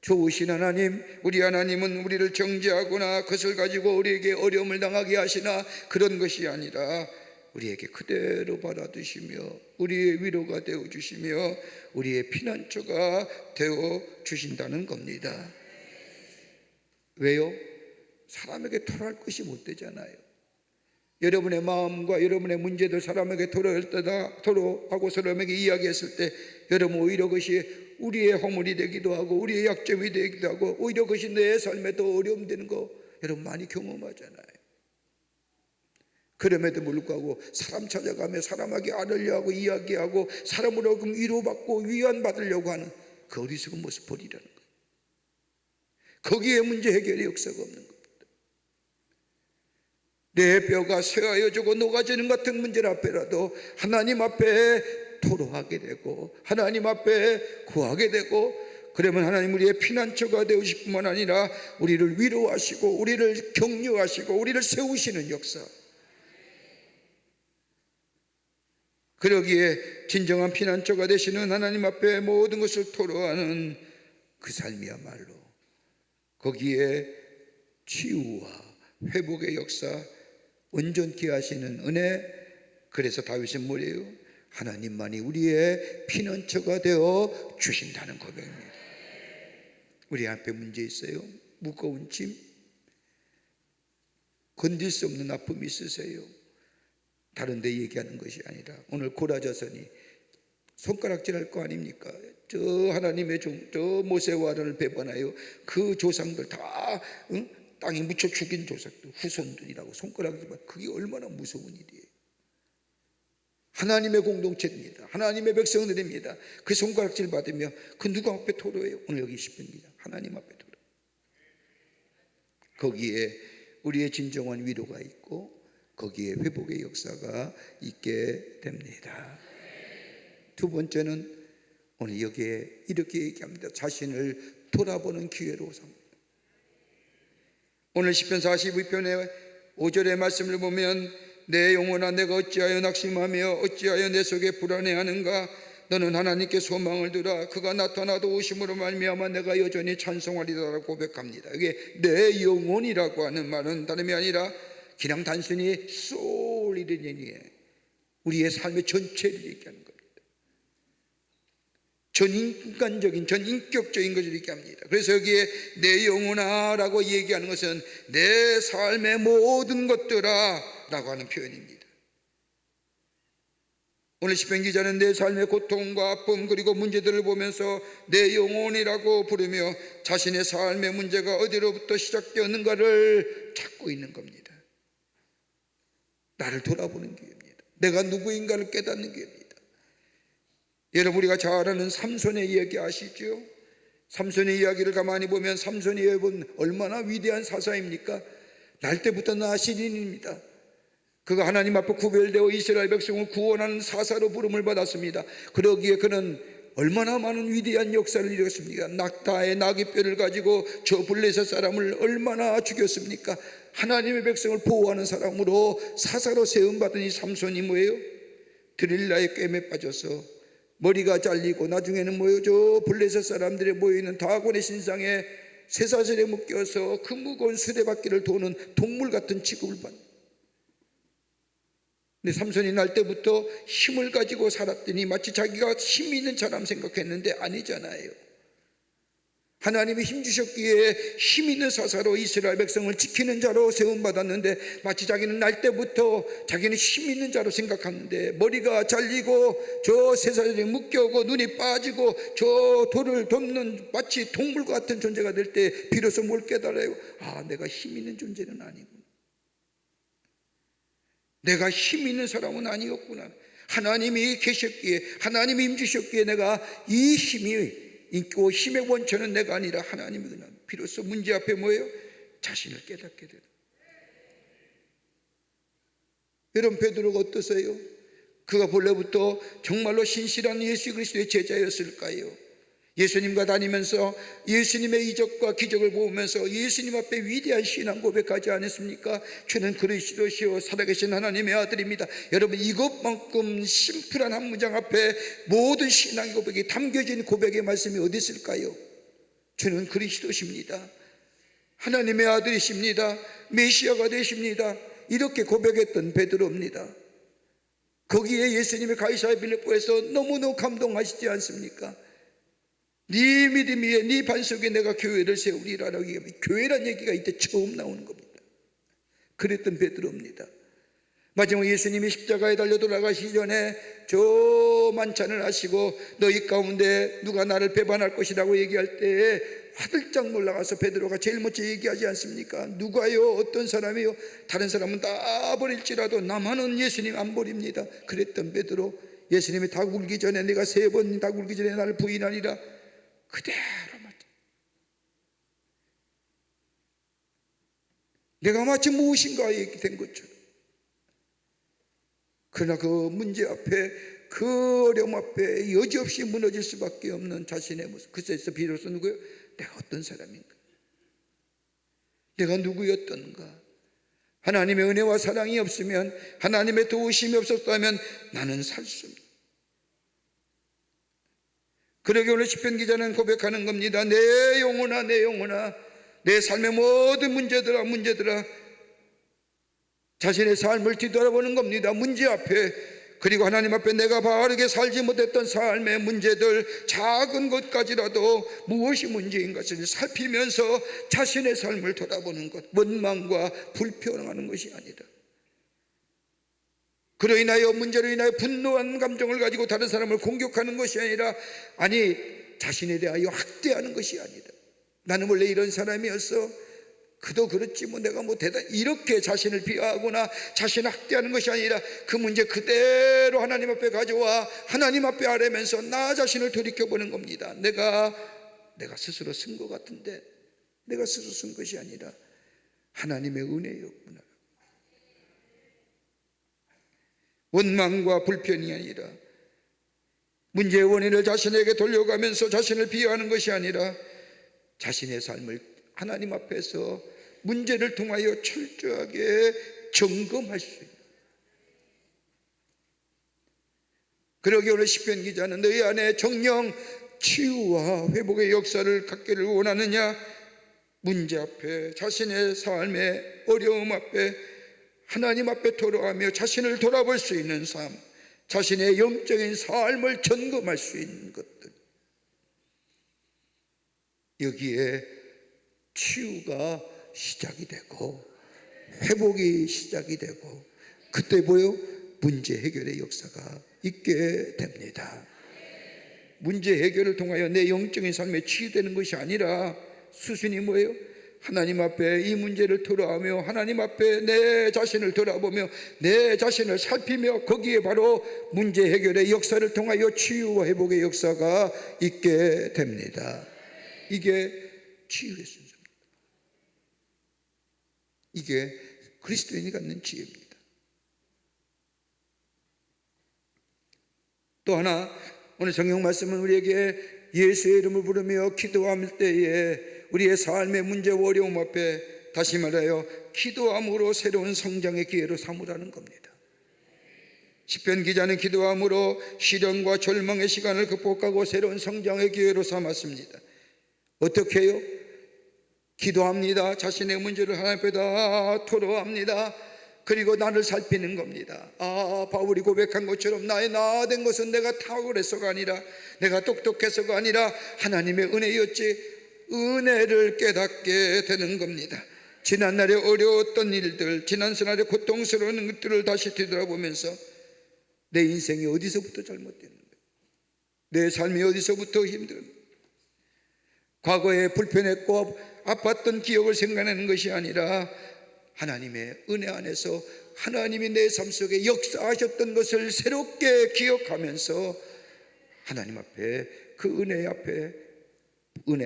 좋으신 하나님, 우리 하나님은 우리를 정죄하거나 그것을 가지고 우리에게 어려움을 당하게 하시나 그런 것이 아니라 우리에게 그대로 받아주시며 우리의 위로가 되어주시며 우리의 피난처가 되어주신다는 겁니다. 왜요? 사람에게 토로할 것이 못 되잖아요. 여러분의 마음과 여러분의 문제들 사람에게 토로하고 사람에게 이야기했을 때 여러분 오히려 그것이 우리의 허물이 되기도 하고 우리의 약점이 되기도 하고 오히려 그것이 내 삶에 더 어려움 되는 거 여러분 많이 경험하잖아요. 그럼에도 불구하고 사람 찾아가며 사람에게 알으려 하고 이야기하고 사람으로 위로받고 위안받으려고 하는 그 어리석은 모습 버리라는 거예요. 거기에 문제 해결의 역사가 없는 겁니다. 내 뼈가 쇠하여지고 녹아지는 같은 문제 앞에라도 하나님 앞에 토로하게 되고 하나님 앞에 구하게 되고, 그러면 하나님 우리의 피난처가 되우실 뿐만 아니라 우리를 위로하시고 우리를 격려하시고 우리를 세우시는 역사. 그러기에 진정한 피난처가 되시는 하나님 앞에 모든 것을 토로하는 그 삶이야말로, 거기에 치유와 회복의 역사, 온전케 하시는 은혜. 그래서 다윗은 뭐래요? 하나님만이 우리의 피난처가 되어 주신다는 고백입니다. 우리 앞에 문제 있어요? 무거운 짐, 건들 수 없는 아픔이 있으세요? 다른 데 얘기하는 것이 아니라 오늘 고라자선이 손가락질 할 거 아닙니까? 저 하나님의 종, 저 모세와 아론을 배반하여 그 조상들 다 땅에 묻혀 죽인 조상들 후손들이라고 손가락질, 그게 얼마나 무서운 일이에요. 하나님의 공동체입니다. 하나님의 백성들입니다. 그 손가락질 받으며 그 누구 앞에 토로해요? 오늘 여기 10분입니다. 하나님 앞에 토로. 거기에 우리의 진정한 위로가 있고 거기에 회복의 역사가 있게 됩니다. 두 번째는 오늘 여기에 이렇게 얘기합니다. 자신을 돌아보는 기회로 삼습니다. 오늘 시편 42편의 5절의 말씀을 보면 내 영혼아 내가 어찌하여 낙심하며 어찌하여 내 속에 불안해하는가. 너는 하나님께 소망을 두라. 그가 나타나도 오심으로 말미암아 내가 여전히 찬송하리라고 고백합니다. 이게 내 영혼이라고 하는 말은 다름이 아니라 그냥 단순히 soul이라는 얘기예요. 우리의 삶의 전체를 얘기하는 겁니다. 전인간적인, 전인격적인 것을 얘기합니다. 그래서 여기에 내 영혼아 라고 얘기하는 것은 내 삶의 모든 것들아 라고 하는 표현입니다. 오늘 시편 기자는 내 삶의 고통과 아픔 그리고 문제들을 보면서 내 영혼이라고 부르며 자신의 삶의 문제가 어디로부터 시작되었는가를 찾고 있는 겁니다. 나를 돌아보는 기회입니다. 내가 누구인가를 깨닫는 기회입니다. 여러분, 우리가 잘 아는 삼손의 이야기 아시죠? 삼손의 이야기를 가만히 보면 삼손이 여러분 얼마나 위대한 사사입니까? 날 때부터 나시린입니다. 그가 하나님 앞에 구별되어 이스라엘 백성을 구원하는 사사로 부름을 받았습니다. 그러기에 그는 얼마나 많은 위대한 역사를 이뤘습니까? 낙타의 나귀뼈를 가지고 저 블레셋 사람을 얼마나 죽였습니까? 하나님의 백성을 보호하는 사람으로 사사로 세움받은 이 삼손이 뭐예요? 드릴라의 꿰매 빠져서 머리가 잘리고 나중에는 뭐예요? 저 블레셋 사람들이 모여있는 다곤의 신상에 쇠사슬에 묶여서 그 무거운 수레바퀴를 도는 동물 같은 취급을 받는. 근데 삼손이 날 때부터 힘을 가지고 살았더니 마치 자기가 힘이 있는 사람 생각했는데 아니잖아요. 하나님이 힘 주셨기에 힘 있는 사사로 이스라엘 백성을 지키는 자로 세움받았는데 마치 자기는 날 때부터 자기는 힘 있는 자로 생각하는데 머리가 잘리고 저 쇠사슬에 묶여고 눈이 빠지고 저 돌을 덮는 마치 동물과 같은 존재가 될 때 비로소 뭘 깨달아요? 아, 내가 힘 있는 존재는 아니구나. 내가 힘 있는 사람은 아니었구나. 하나님이 계셨기에 하나님이 힘 주셨기에 내가 이 힘이 있고 힘의 원천은 내가 아니라 하나님이구나. 비로소 문제 앞에 뭐예요? 자신을 깨닫게 되는. 여러분, 베드로가 어떠세요? 그가 본래부터 정말로 신실한 예수 그리스도의 제자였을까요? 예수님과 다니면서 예수님의 이적과 기적을 보면서 예수님 앞에 위대한 신앙 고백하지 않았습니까? 주는 그리스도시요 살아계신 하나님의 아들입니다. 여러분, 이것만큼 심플한 한 문장 앞에 모든 신앙 고백이 담겨진 고백의 말씀이 어디 있을까요? 주는 그리스도십니다. 하나님의 아들이십니다. 메시아가 되십니다. 이렇게 고백했던 베드로입니다. 거기에 예수님의 가이사랴 빌립보에서 너무너무 감동하시지 않습니까? 네 믿음 위에 네 반석에 내가 교회를 세우리라라고 얘기하면 교회란 얘기가 이때 처음 나오는 겁니다. 그랬던 베드로입니다. 마지막 예수님이 십자가에 달려 돌아가시기 전에 저 만찬을 하시고 너희 가운데 누가 나를 배반할 것이라고 얘기할 때에 화들짝 놀라가서 베드로가 제일 먼저 얘기하지 않습니까? 누가요? 어떤 사람이요? 다른 사람은 다 버릴지라도 나만은 예수님 안 버립니다. 그랬던 베드로, 예수님이 닭 울기 전에 내가 3번 닭 울기 전에 나를 부인하리라, 그대로 맞다. 내가 마치 무엇인가 얘기된 것처럼. 그러나 그 문제 앞에 그 어려움 앞에 여지없이 무너질 수밖에 없는 자신의 모습. 그래서 비로소 누구요? 내가 어떤 사람인가? 내가 누구였던가? 하나님의 은혜와 사랑이 없으면, 하나님의 도우심이 없었다면 나는 살 수 없다. 그러게 오늘 시편 기자는 고백하는 겁니다. 내 영혼아, 내 영혼아, 내 삶의 모든 문제들아 자신의 삶을 뒤돌아보는 겁니다. 문제 앞에. 그리고 하나님 앞에 내가 바르게 살지 못했던 삶의 문제들, 작은 것까지라도 무엇이 문제인 것을 살피면서 자신의 삶을 돌아보는 것. 원망과 불평하는 것이 아니라, 그로 인하여 문제로 인하여 분노한 감정을 가지고 다른 사람을 공격하는 것이 아니라, 아니 자신에 대하여 학대하는 것이 아니다. 나는 원래 이런 사람이었어, 그도 그렇지 뭐 내가 뭐 대단, 이렇게 자신을 비하하거나 자신을 학대하는 것이 아니라 그 문제 그대로 하나님 앞에 가져와 하나님 앞에 아뢰면서 나 자신을 돌이켜보는 겁니다. 내가 스스로 쓴 것 같은데 내가 스스로 쓴 것이 아니라 하나님의 은혜였구나. 원망과 불편이 아니라, 문제의 원인을 자신에게 돌려가면서 자신을 비하하는 것이 아니라 자신의 삶을 하나님 앞에서 문제를 통하여 철저하게 점검할 수 있는. 그러기에 오늘 시편 기자는 너희 안에 정령 치유와 회복의 역사를 갖기를 원하느냐? 문제 앞에, 자신의 삶의 어려움 앞에 하나님 앞에 돌아가며 자신을 돌아볼 수 있는 삶, 자신의 영적인 삶을 점검할 수 있는 것들, 여기에 치유가 시작이 되고 회복이 시작이 되고, 그때 뭐요? 문제 해결의 역사가 있게 됩니다. 문제 해결을 통하여 내 영적인 삶에 치유되는 것이 아니라 수순이 뭐예요? 하나님 앞에 이 문제를 토로하며 하나님 앞에 내 자신을 돌아보며 내 자신을 살피며, 거기에 바로 문제 해결의 역사를 통하여 치유와 회복의 역사가 있게 됩니다. 이게 치유의 순서입니다. 이게 그리스도인이 갖는 지혜입니다. 또 하나, 오늘 성경 말씀은 우리에게 예수의 이름을 부르며 기도할 때에 우리의 삶의 문제와 어려움 앞에, 다시 말하여 기도함으로 새로운 성장의 기회로 삼으라는 겁니다. 시편 기자는 기도함으로 시련과 절망의 시간을 극복하고 새로운 성장의 기회로 삼았습니다. 어떻게 해요? 기도합니다. 자신의 문제를 하나님 앞에다 토로합니다. 그리고 나를 살피는 겁니다. 바울이 고백한 것처럼 나의 나 된 것은 내가 탁월해서가 아니라, 내가 똑똑해서가 아니라 하나님의 은혜였지, 은혜를 깨닫게 되는 겁니다. 지난날에 어려웠던 일들, 지난날에 고통스러운 것들을 다시 뒤돌아보면서 내 인생이 어디서부터 잘못됐는가, 내 삶이 어디서부터 힘들었는가, 과거에 불편했고 아팠던 기억을 생각하는 것이 아니라 하나님의 은혜 안에서 하나님이 내 삶 속에 역사하셨던 것을 새롭게 기억하면서 하나님 앞에, 그 은혜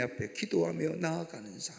앞에 기도하며 나아가는 삶.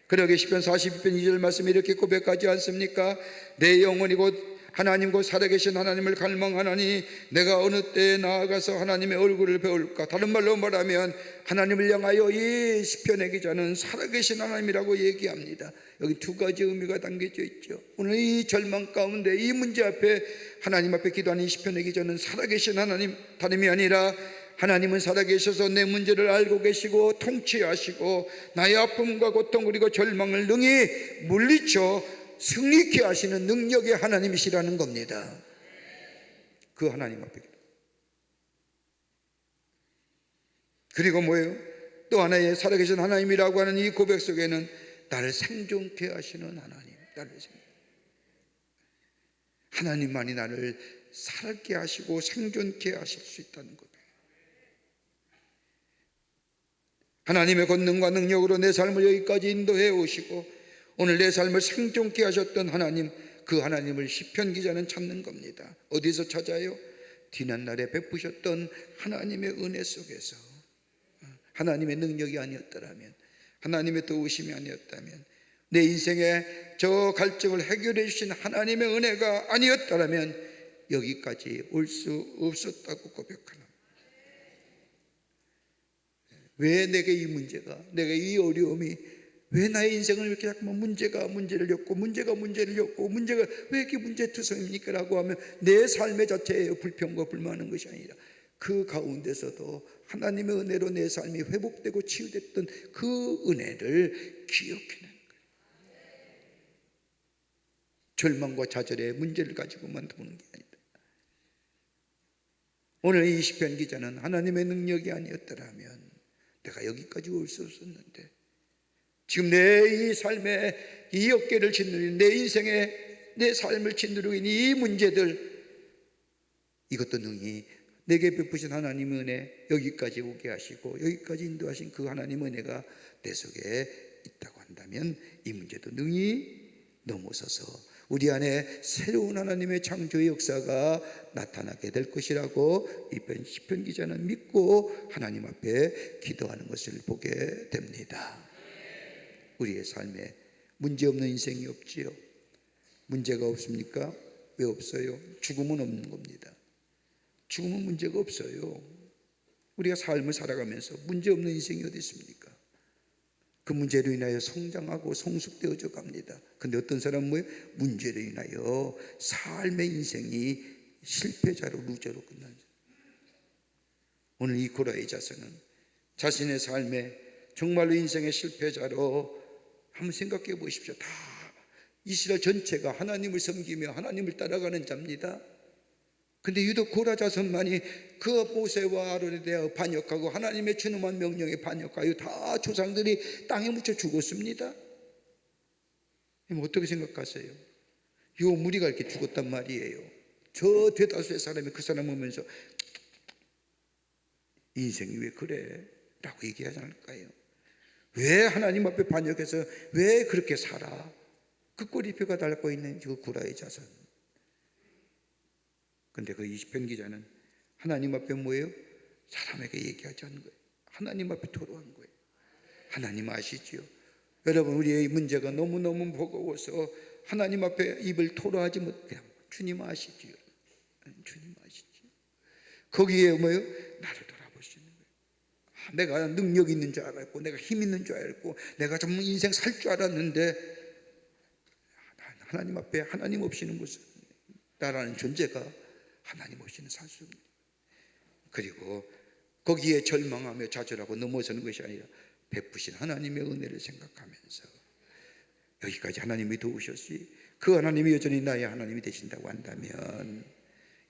그러게 시편 42편 2절 말씀이 이렇게 고백하지 않습니까? 내 영혼이 곧 하나님 곧 살아계신 하나님을 갈망하나니 내가 어느 때에 나아가서 하나님의 얼굴을 배울까? 다른 말로 말하면 하나님을 향하여 이 시편의 기자는 살아계신 하나님이라고 얘기합니다. 여기 두 가지 의미가 담겨져 있죠. 오늘 이 절망 가운데 이 문제 앞에 하나님 앞에 기도하는 이 시편의 기자는 살아계신 하나님, 다름이 아니라 하나님은 살아계셔서 내 문제를 알고 계시고 통치하시고 나의 아픔과 고통 그리고 절망을 능히 물리쳐 승리케 하시는 능력의 하나님이시라는 겁니다. 그 하나님 앞에. 그리고 뭐예요? 또 하나의 살아계신 하나님이라고 하는 이 고백 속에는 나를 생존케 하시는 하나님, 하나님만이 나를 살게 하시고 생존케 하실 수 있다는 것. 하나님의 권능과 능력으로 내 삶을 여기까지 인도해 오시고 오늘 내 삶을 생존케 하셨던 하나님, 그 하나님을 시편 기자는 찾는 겁니다. 어디서 찾아요? 지난날에 베푸셨던 하나님의 은혜 속에서. 하나님의 능력이 아니었더라면, 하나님의 도우심이 아니었다면, 내 인생의 저 갈증을 해결해 주신 하나님의 은혜가 아니었더라면 여기까지 올 수 없었다고 고백하는. 왜 내게 이 문제가, 내게 이 어려움이, 왜 나의 인생을 이렇게 자꾸만 문제를 엮고 문제가 왜 이렇게 문제투성입니까? 라고 하면 내 삶의 자체에 불평과 불만한 것이 아니라 그 가운데서도 하나님의 은혜로 내 삶이 회복되고 치유됐던 그 은혜를 기억해내는 거예요. 절망과 좌절의 문제를 가지고만 보는 게 아니다. 오늘 이 시편 기자는 하나님의 능력이 아니었더라면 내가 여기까지 올 수 없었는데, 지금 내 이 삶에 이 어깨를 짓누르는, 내 인생에 내 삶을 짓누르고 있는 이 문제들, 이것도 능히 내게 베푸신 하나님의 은혜, 여기까지 오게 하시고 여기까지 인도하신 그 하나님의 은혜가 내 속에 있다고 한다면 이 문제도 능히 넘어서서 우리 안에 새로운 하나님의 창조의 역사가 나타나게 될 것이라고 이번 시편 기자는 믿고 하나님 앞에 기도하는 것을 보게 됩니다. 우리의 삶에 문제 없는 인생이 없지요. 문제가 없습니까? 왜 없어요? 죽음은 없는 겁니다. 죽음은 문제가 없어요. 우리가 삶을 살아가면서 문제 없는 인생이 어디 있습니까? 그 문제로 인하여 성장하고 성숙되어져 갑니다. 근데 어떤 사람은 뭐예요? 문제로 인하여 삶의 인생이 실패자로, 루저로 끝나는. 오늘 이 고라의 자손은 자신의 삶에 정말로 인생의 실패자로 한번 생각해 보십시오. 다 이스라엘 전체가 하나님을 섬기며 하나님을 따라가는 자입니다. 근데 유독 고라 자손만이 그 모세와 아론에 대하여 반역하고 하나님의 준엄한 명령에 반역하여 다 조상들이 땅에 묻혀 죽었습니다. 어떻게 생각하세요? 요 무리가 이렇게 죽었단 말이에요. 저 대다수의 사람이 그 사람 보면서 인생이 왜 그래? 라고 얘기하지 않을까요? 왜 하나님 앞에 반역해서 왜 그렇게 살아? 그 꼬리표가 달고 있는 그 고라의 자손. 근데 그 20편 기자는 하나님 앞에 뭐예요? 사람에게 얘기하지 않은 거예요. 하나님 앞에 토로한 거예요. 하나님 아시지요? 여러분, 우리의 문제가 너무너무 버거워서 하나님 앞에 입을 토로하지 못해요. 주님 아시지요? 주님 아시지요? 거기에 뭐예요? 나를 돌아보시는 거예요. 내가 능력 있는 줄 알았고, 내가 힘 있는 줄 알고, 내가 정말 인생 살 줄 알았는데, 하나님 앞에 하나님 없이는 무슨 나라는 존재가 하나님 없이는 살 수 없는. 그리고 거기에 절망하며 좌절하고 넘어서는 것이 아니라 베푸신 하나님의 은혜를 생각하면서 여기까지 하나님이 도우셨지, 그 하나님이 여전히 나의 하나님이 되신다고 한다면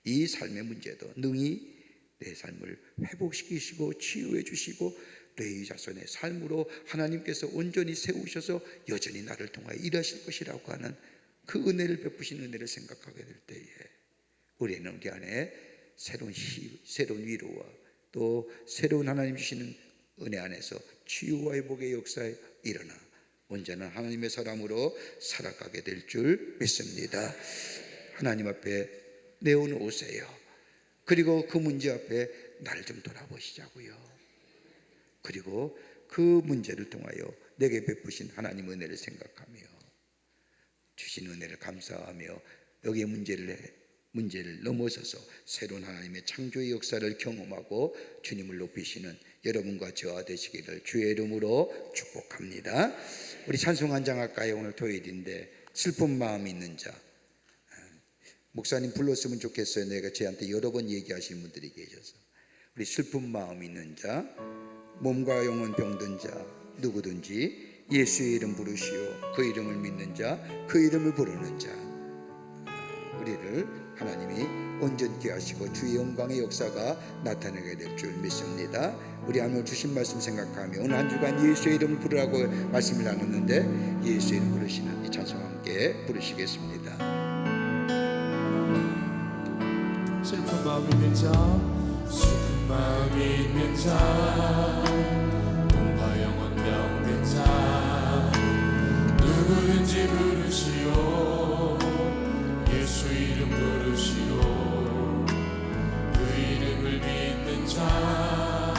이 삶의 문제도 능히 내 삶을 회복시키시고 치유해 주시고 레위 자손의 삶으로 하나님께서 온전히 세우셔서 여전히 나를 통하여 일하실 것이라고 하는 그 은혜를 베푸신 은혜를 생각하게 될 때에 우리는 우리 안에 새로운 위로와 또 새로운 하나님 주시는 은혜 안에서 치유와 회복의 역사에 일어나 온전한 하나님의 사람으로 살아가게 될 줄 믿습니다. 하나님 앞에 내어놓으세요. 그리고 그 문제 앞에 나를 좀 돌아보시자고요. 그리고 그 문제를 통하여 내게 베푸신 하나님 은혜를 생각하며 주신 은혜를 감사하며 여기에 문제를 넘어서서 새로운 하나님의 창조의 역사를 경험하고 주님을 높이시는 여러분과 저와 되시기를 주의 이름으로 축복합니다. 우리 찬송 한 장 할까요? 오늘 토요일인데 슬픈 마음이 있는 자. 목사님 불렀으면 좋겠어요. 내가 저한테 여러 번 얘기하시는 분들이 계셔서. 우리 슬픈 마음이 있는 자, 몸과 영혼 병든 자 누구든지 예수의 이름 부르시오. 그 이름을 믿는 자, 그 이름을 부르는 자, 우리를 하나님이 온전케 하시고 주의 영광의 역사가 나타나게 될 줄 믿습니다. 우리 하나님 주신 말씀 생각하며 오늘 한 주간 예수의 이름을 부르라고 말씀을 나눴는데 예수의 이름 부르시는 이 찬송 함께 부르시겠습니다. 슬픈 마음 있는 자, 슬픈 마음 있는 자, 몸과 영혼 병든 자 누구든지 부르시오. 예수 이름 부르시오. 그 이름을 믿는 자,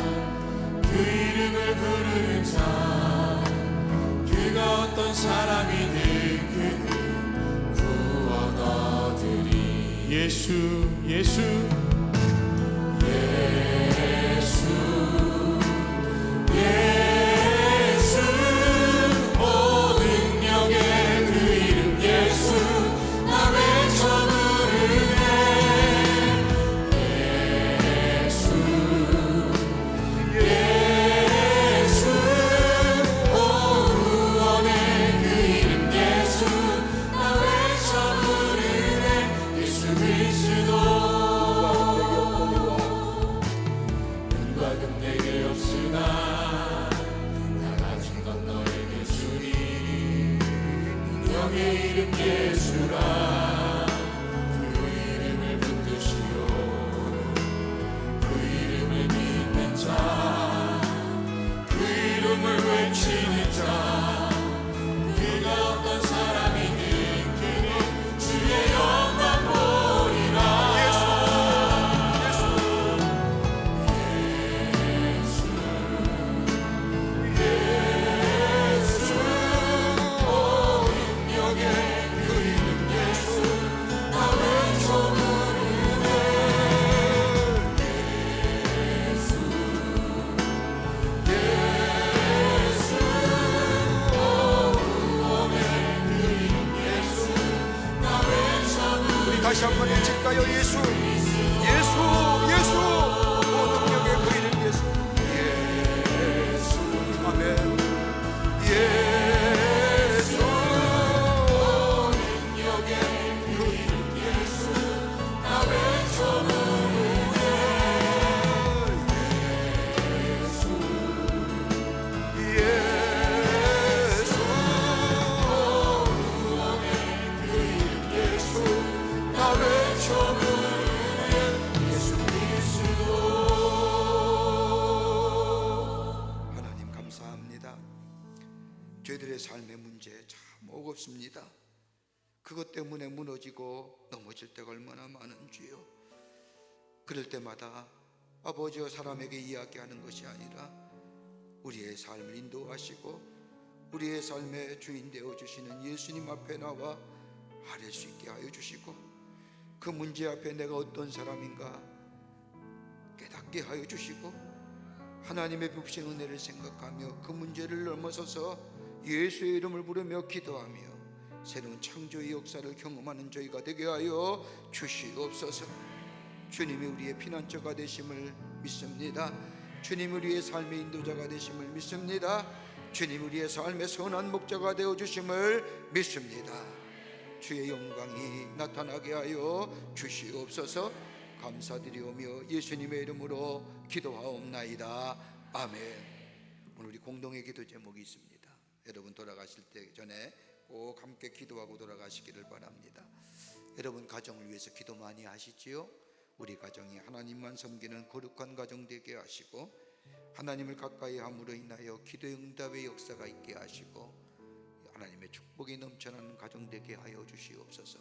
그 이름을 부르는 자, 그가 어떤 사람이든 그는 구원 얻으리. 예수 예수 다시 한번 외칠까요? 예수 예수 예수 오 능력의 그 이름 예수 예수 아멘 예수 오 능력의 그 이름 예수 나 외쳐 부르네 예수 예수 오 능력의 그 이름 예수 하나님 감사합니다. 저희들의 삶의 문제 참 무겁습니다. 그것 때문에 무너지고 넘어질 때가 얼마나 많은지요. 그럴 때마다 아버지와 사람에게 이야기하는 것이 아니라 우리의 삶을 인도하시고 우리의 삶의 주인 되어주시는 예수님 앞에 나와 아뢰 수 있게 하여 주시고 그 문제 앞에 내가 어떤 사람인가 깨닫게 하여 주시고 하나님의 베푸신 은혜를 생각하며 그 문제를 넘어서서 예수의 이름을 부르며 기도하며 새로운 창조의 역사를 경험하는 저희가 되게 하여 주시옵소서. 주님이 우리의 피난처가 되심을 믿습니다. 주님이 우리의 삶의 인도자가 되심을 믿습니다. 주님이 우리의 삶의 선한 목자가 되어주심을 믿습니다. 주의 영광이 나타나게 하여 주시옵소서. 감사드리오며 예수님의 이름으로 기도하옵나이다. 아멘. 오늘 우리 공동의 기도 제목이 있습니다. 여러분 돌아가실 때 전에 꼭 함께 기도하고 돌아가시기를 바랍니다. 여러분 가정을 위해서 기도 많이 하시지요? 우리 가정이 하나님만 섬기는 거룩한 가정 되게 하시고 하나님을 가까이 함으로 인하여 기도 응답의 역사가 있게 하시고 하나님의 축복이 넘쳐나는 가정 되게 하여 주시옵소서.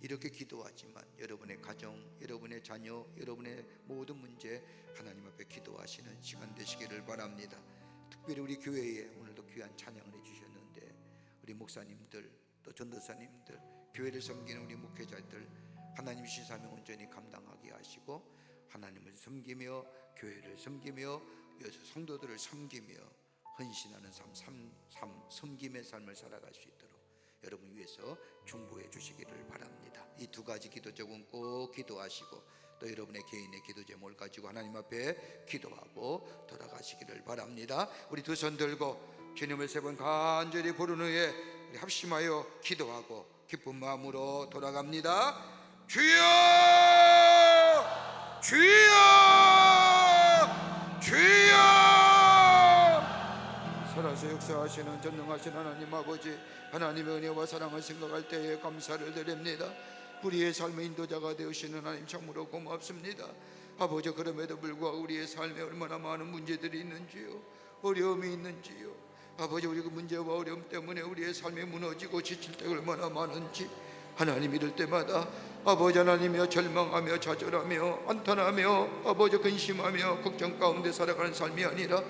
이렇게 기도하지만 여러분의 가정, 여러분의 자녀, 여러분의 모든 문제 하나님 앞에 기도하시는 시간 되시기를 바랍니다. 특별히 우리 교회에 오늘도 귀한 찬양을 해주셨는데 우리 목사님들 또 전도사님들 교회를 섬기는 우리 목회자들 하나님 주신 사명 온전히 감당하게 하시고 하나님을 섬기며 교회를 섬기며 성도들을 섬기며 헌신하는 삶, 섬김의 삶을 살아갈 수 있도록 여러분 위해서 중보해 주시기를 바랍니다. 이 두 가지 기도 제목은 꼭 기도하시고 또 여러분의 개인의 기도 제목을 가지고 하나님 앞에 기도하고 돌아가시기를 바랍니다. 우리 두 손 들고 주님을 세 번 간절히 부른 후에 우리 합심하여 기도하고 기쁜 마음으로 돌아갑니다. 주여 주여 주여 살아서 역사하시는 전능하신 하나님 아버지, 하나님의 은혜와 사랑을 생각할 때에 감사를 드립니다. 우리의 삶의 인도자가 되시는 하나님 참으로 고맙습니다. 아버지, 그럼에도 불구하고 우리의 삶에 얼마나 많은 문제들이 있는지요, 어려움이 있는지요. 아버지, 우리 그 문제와 어려움 때문에 우리의 삶이 무너지고 지칠 때가 얼마나 많은지 하나님, 이럴 때마다 아버지 하나님이여 절망하며 좌절하며 안탄하며 아버지 근심하며 걱정 가운데 살아가는 삶이 아니라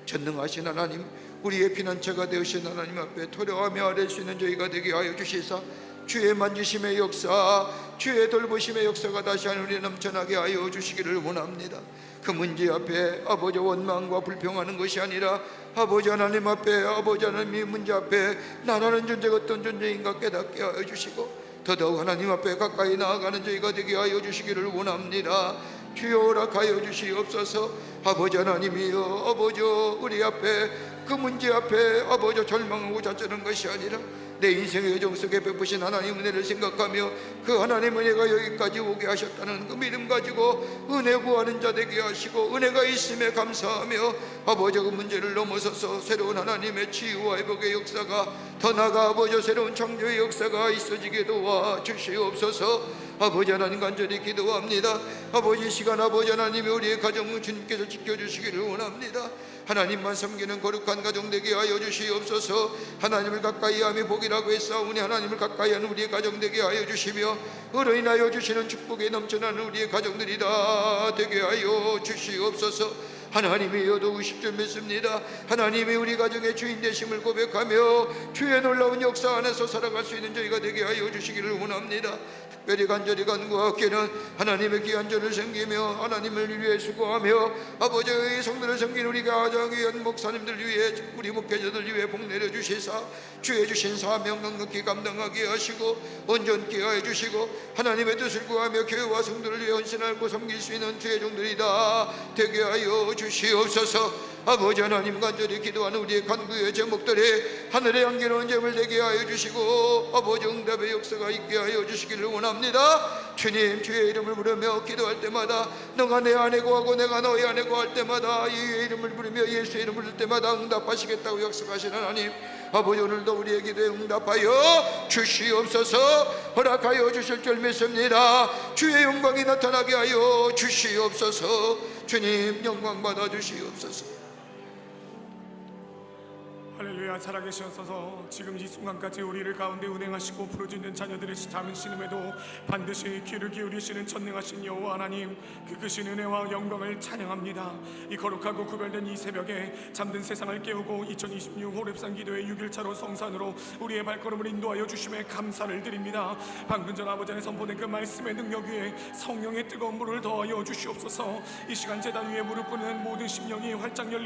전능하신 하나님, 우리의 피난처가 되으신 하나님 앞에 토려하며 아뢰 수 있는 저희가 되게 하여 주시사 주의 만지심의 역사, 주의 돌보심의 역사가 다시 하늘에 넘쳐나게 하여 주시기를 원합니다. 그 문제 앞에 아버지 원망과 불평하는 것이 아니라 아버지 하나님 앞에 아버지 하나님의 문제 앞에 나라는 존재가 어떤 존재인가 깨닫게 하여 주시고 더더욱 하나님 앞에 가까이 나아가는 저희가 되게 하여 주시기를 원합니다. 주여 허락하여 주시옵소서. 아버지 하나님이여 아버지 우리 앞에 그 문제 앞에 아버지 절망하고 자쩌는 것이 아니라 내 인생의 여정 속에 베푸신 하나님 은혜를 생각하며 그 하나님 은혜가 여기까지 오게 하셨다는 그 믿음 가지고 은혜 구하는 자 되게 하시고 은혜가 있음에 감사하며 아버지 그 문제를 넘어서서 새로운 하나님의 치유와 회복의 역사가 더 나아가 아버지 새로운 창조의 역사가 있어지게 도와 주시옵소서. 아버지 하나님 간절히 기도합니다. 아버지 이 시간 아버지 하나님이 우리의 가정을 주님께서 지켜주시기를 원합니다. 하나님만 섬기는 거룩한 가정 되게 하여 주시옵소서. 하나님을 가까이 함이 복이라고 했사오니 하나님을 가까이 하는 우리의 가정 되게 하여 주시며 으로 인하여 주시는 축복에 넘쳐나는 우리의 가정들이 다 되게 하여 주시옵소서. 하나님이여 더우실 줄 믿습니다. 하나님이 우리 가정의 주인 되심을 고백하며 주의 놀라운 역사 안에서 살아갈 수 있는 저희가 되게 하여 주시기를 원합니다. 특별히 간절히 간구하기는 하나님의 귀한 전을 섬기며 하나님을 위해 수고하며 아버지의 성도를 섬기는 우리 가정의 귀한 목사님들 위해 우리 목회자들 위해 복 내려주시사 주의 주신 사명 넉넉히 감당하게 하시고 온전케 하여 주시고 하나님의 뜻을 구하며 교회와 성도를 위해 헌신하고 섬길 수 있는 주의 종들이 다 되게 하여 주시옵소서. 아버지 하나님 간절히 기도하는 우리의 간구의 제목들이 하늘의 향기로운 제물 되게 하여 주시고 아버지 응답의 역사가 있게 하여 주시기를 원합니다. 주님 주의 이름을 부르며 기도할 때마다 너가 내 안에 거하고 내가 너의 안에 거할 때마다 이의 이름을 부르며 예수의 이름을 부를 때마다 응답하시겠다고 약속하신 하나님 아버지 오늘도 우리의 기도에 응답하여 주시옵소서. 허락하여 주실 줄 믿습니다. 주의 영광이 나타나게 하여 주시옵소서. 주님 영광 받아 주시옵소서. 할렐루야. 살아계셔서 지금 이 순간까지 우리를 가운데 운행하시고 부르짖는 자녀들의 작은 신음에도 반드시 귀를 기울이시는 전능하신 여호와 하나님 그 크신 은혜와 영광을 찬양합니다. 이 거룩하고 구별된 이 새벽에 잠든 세상을 깨우고 2026 호렙산 기도의 6일차로 성산으로 우리의 발걸음을 인도하여 주심에 감사를 드립니다. 방금 전 아버지의 선포된 그 말씀의 능력 위에 성령의 뜨거운 물을 더하여 주시옵소서. 이 시간 제단 위에 무릎 꿇는 모든 심령이 활짝 열리는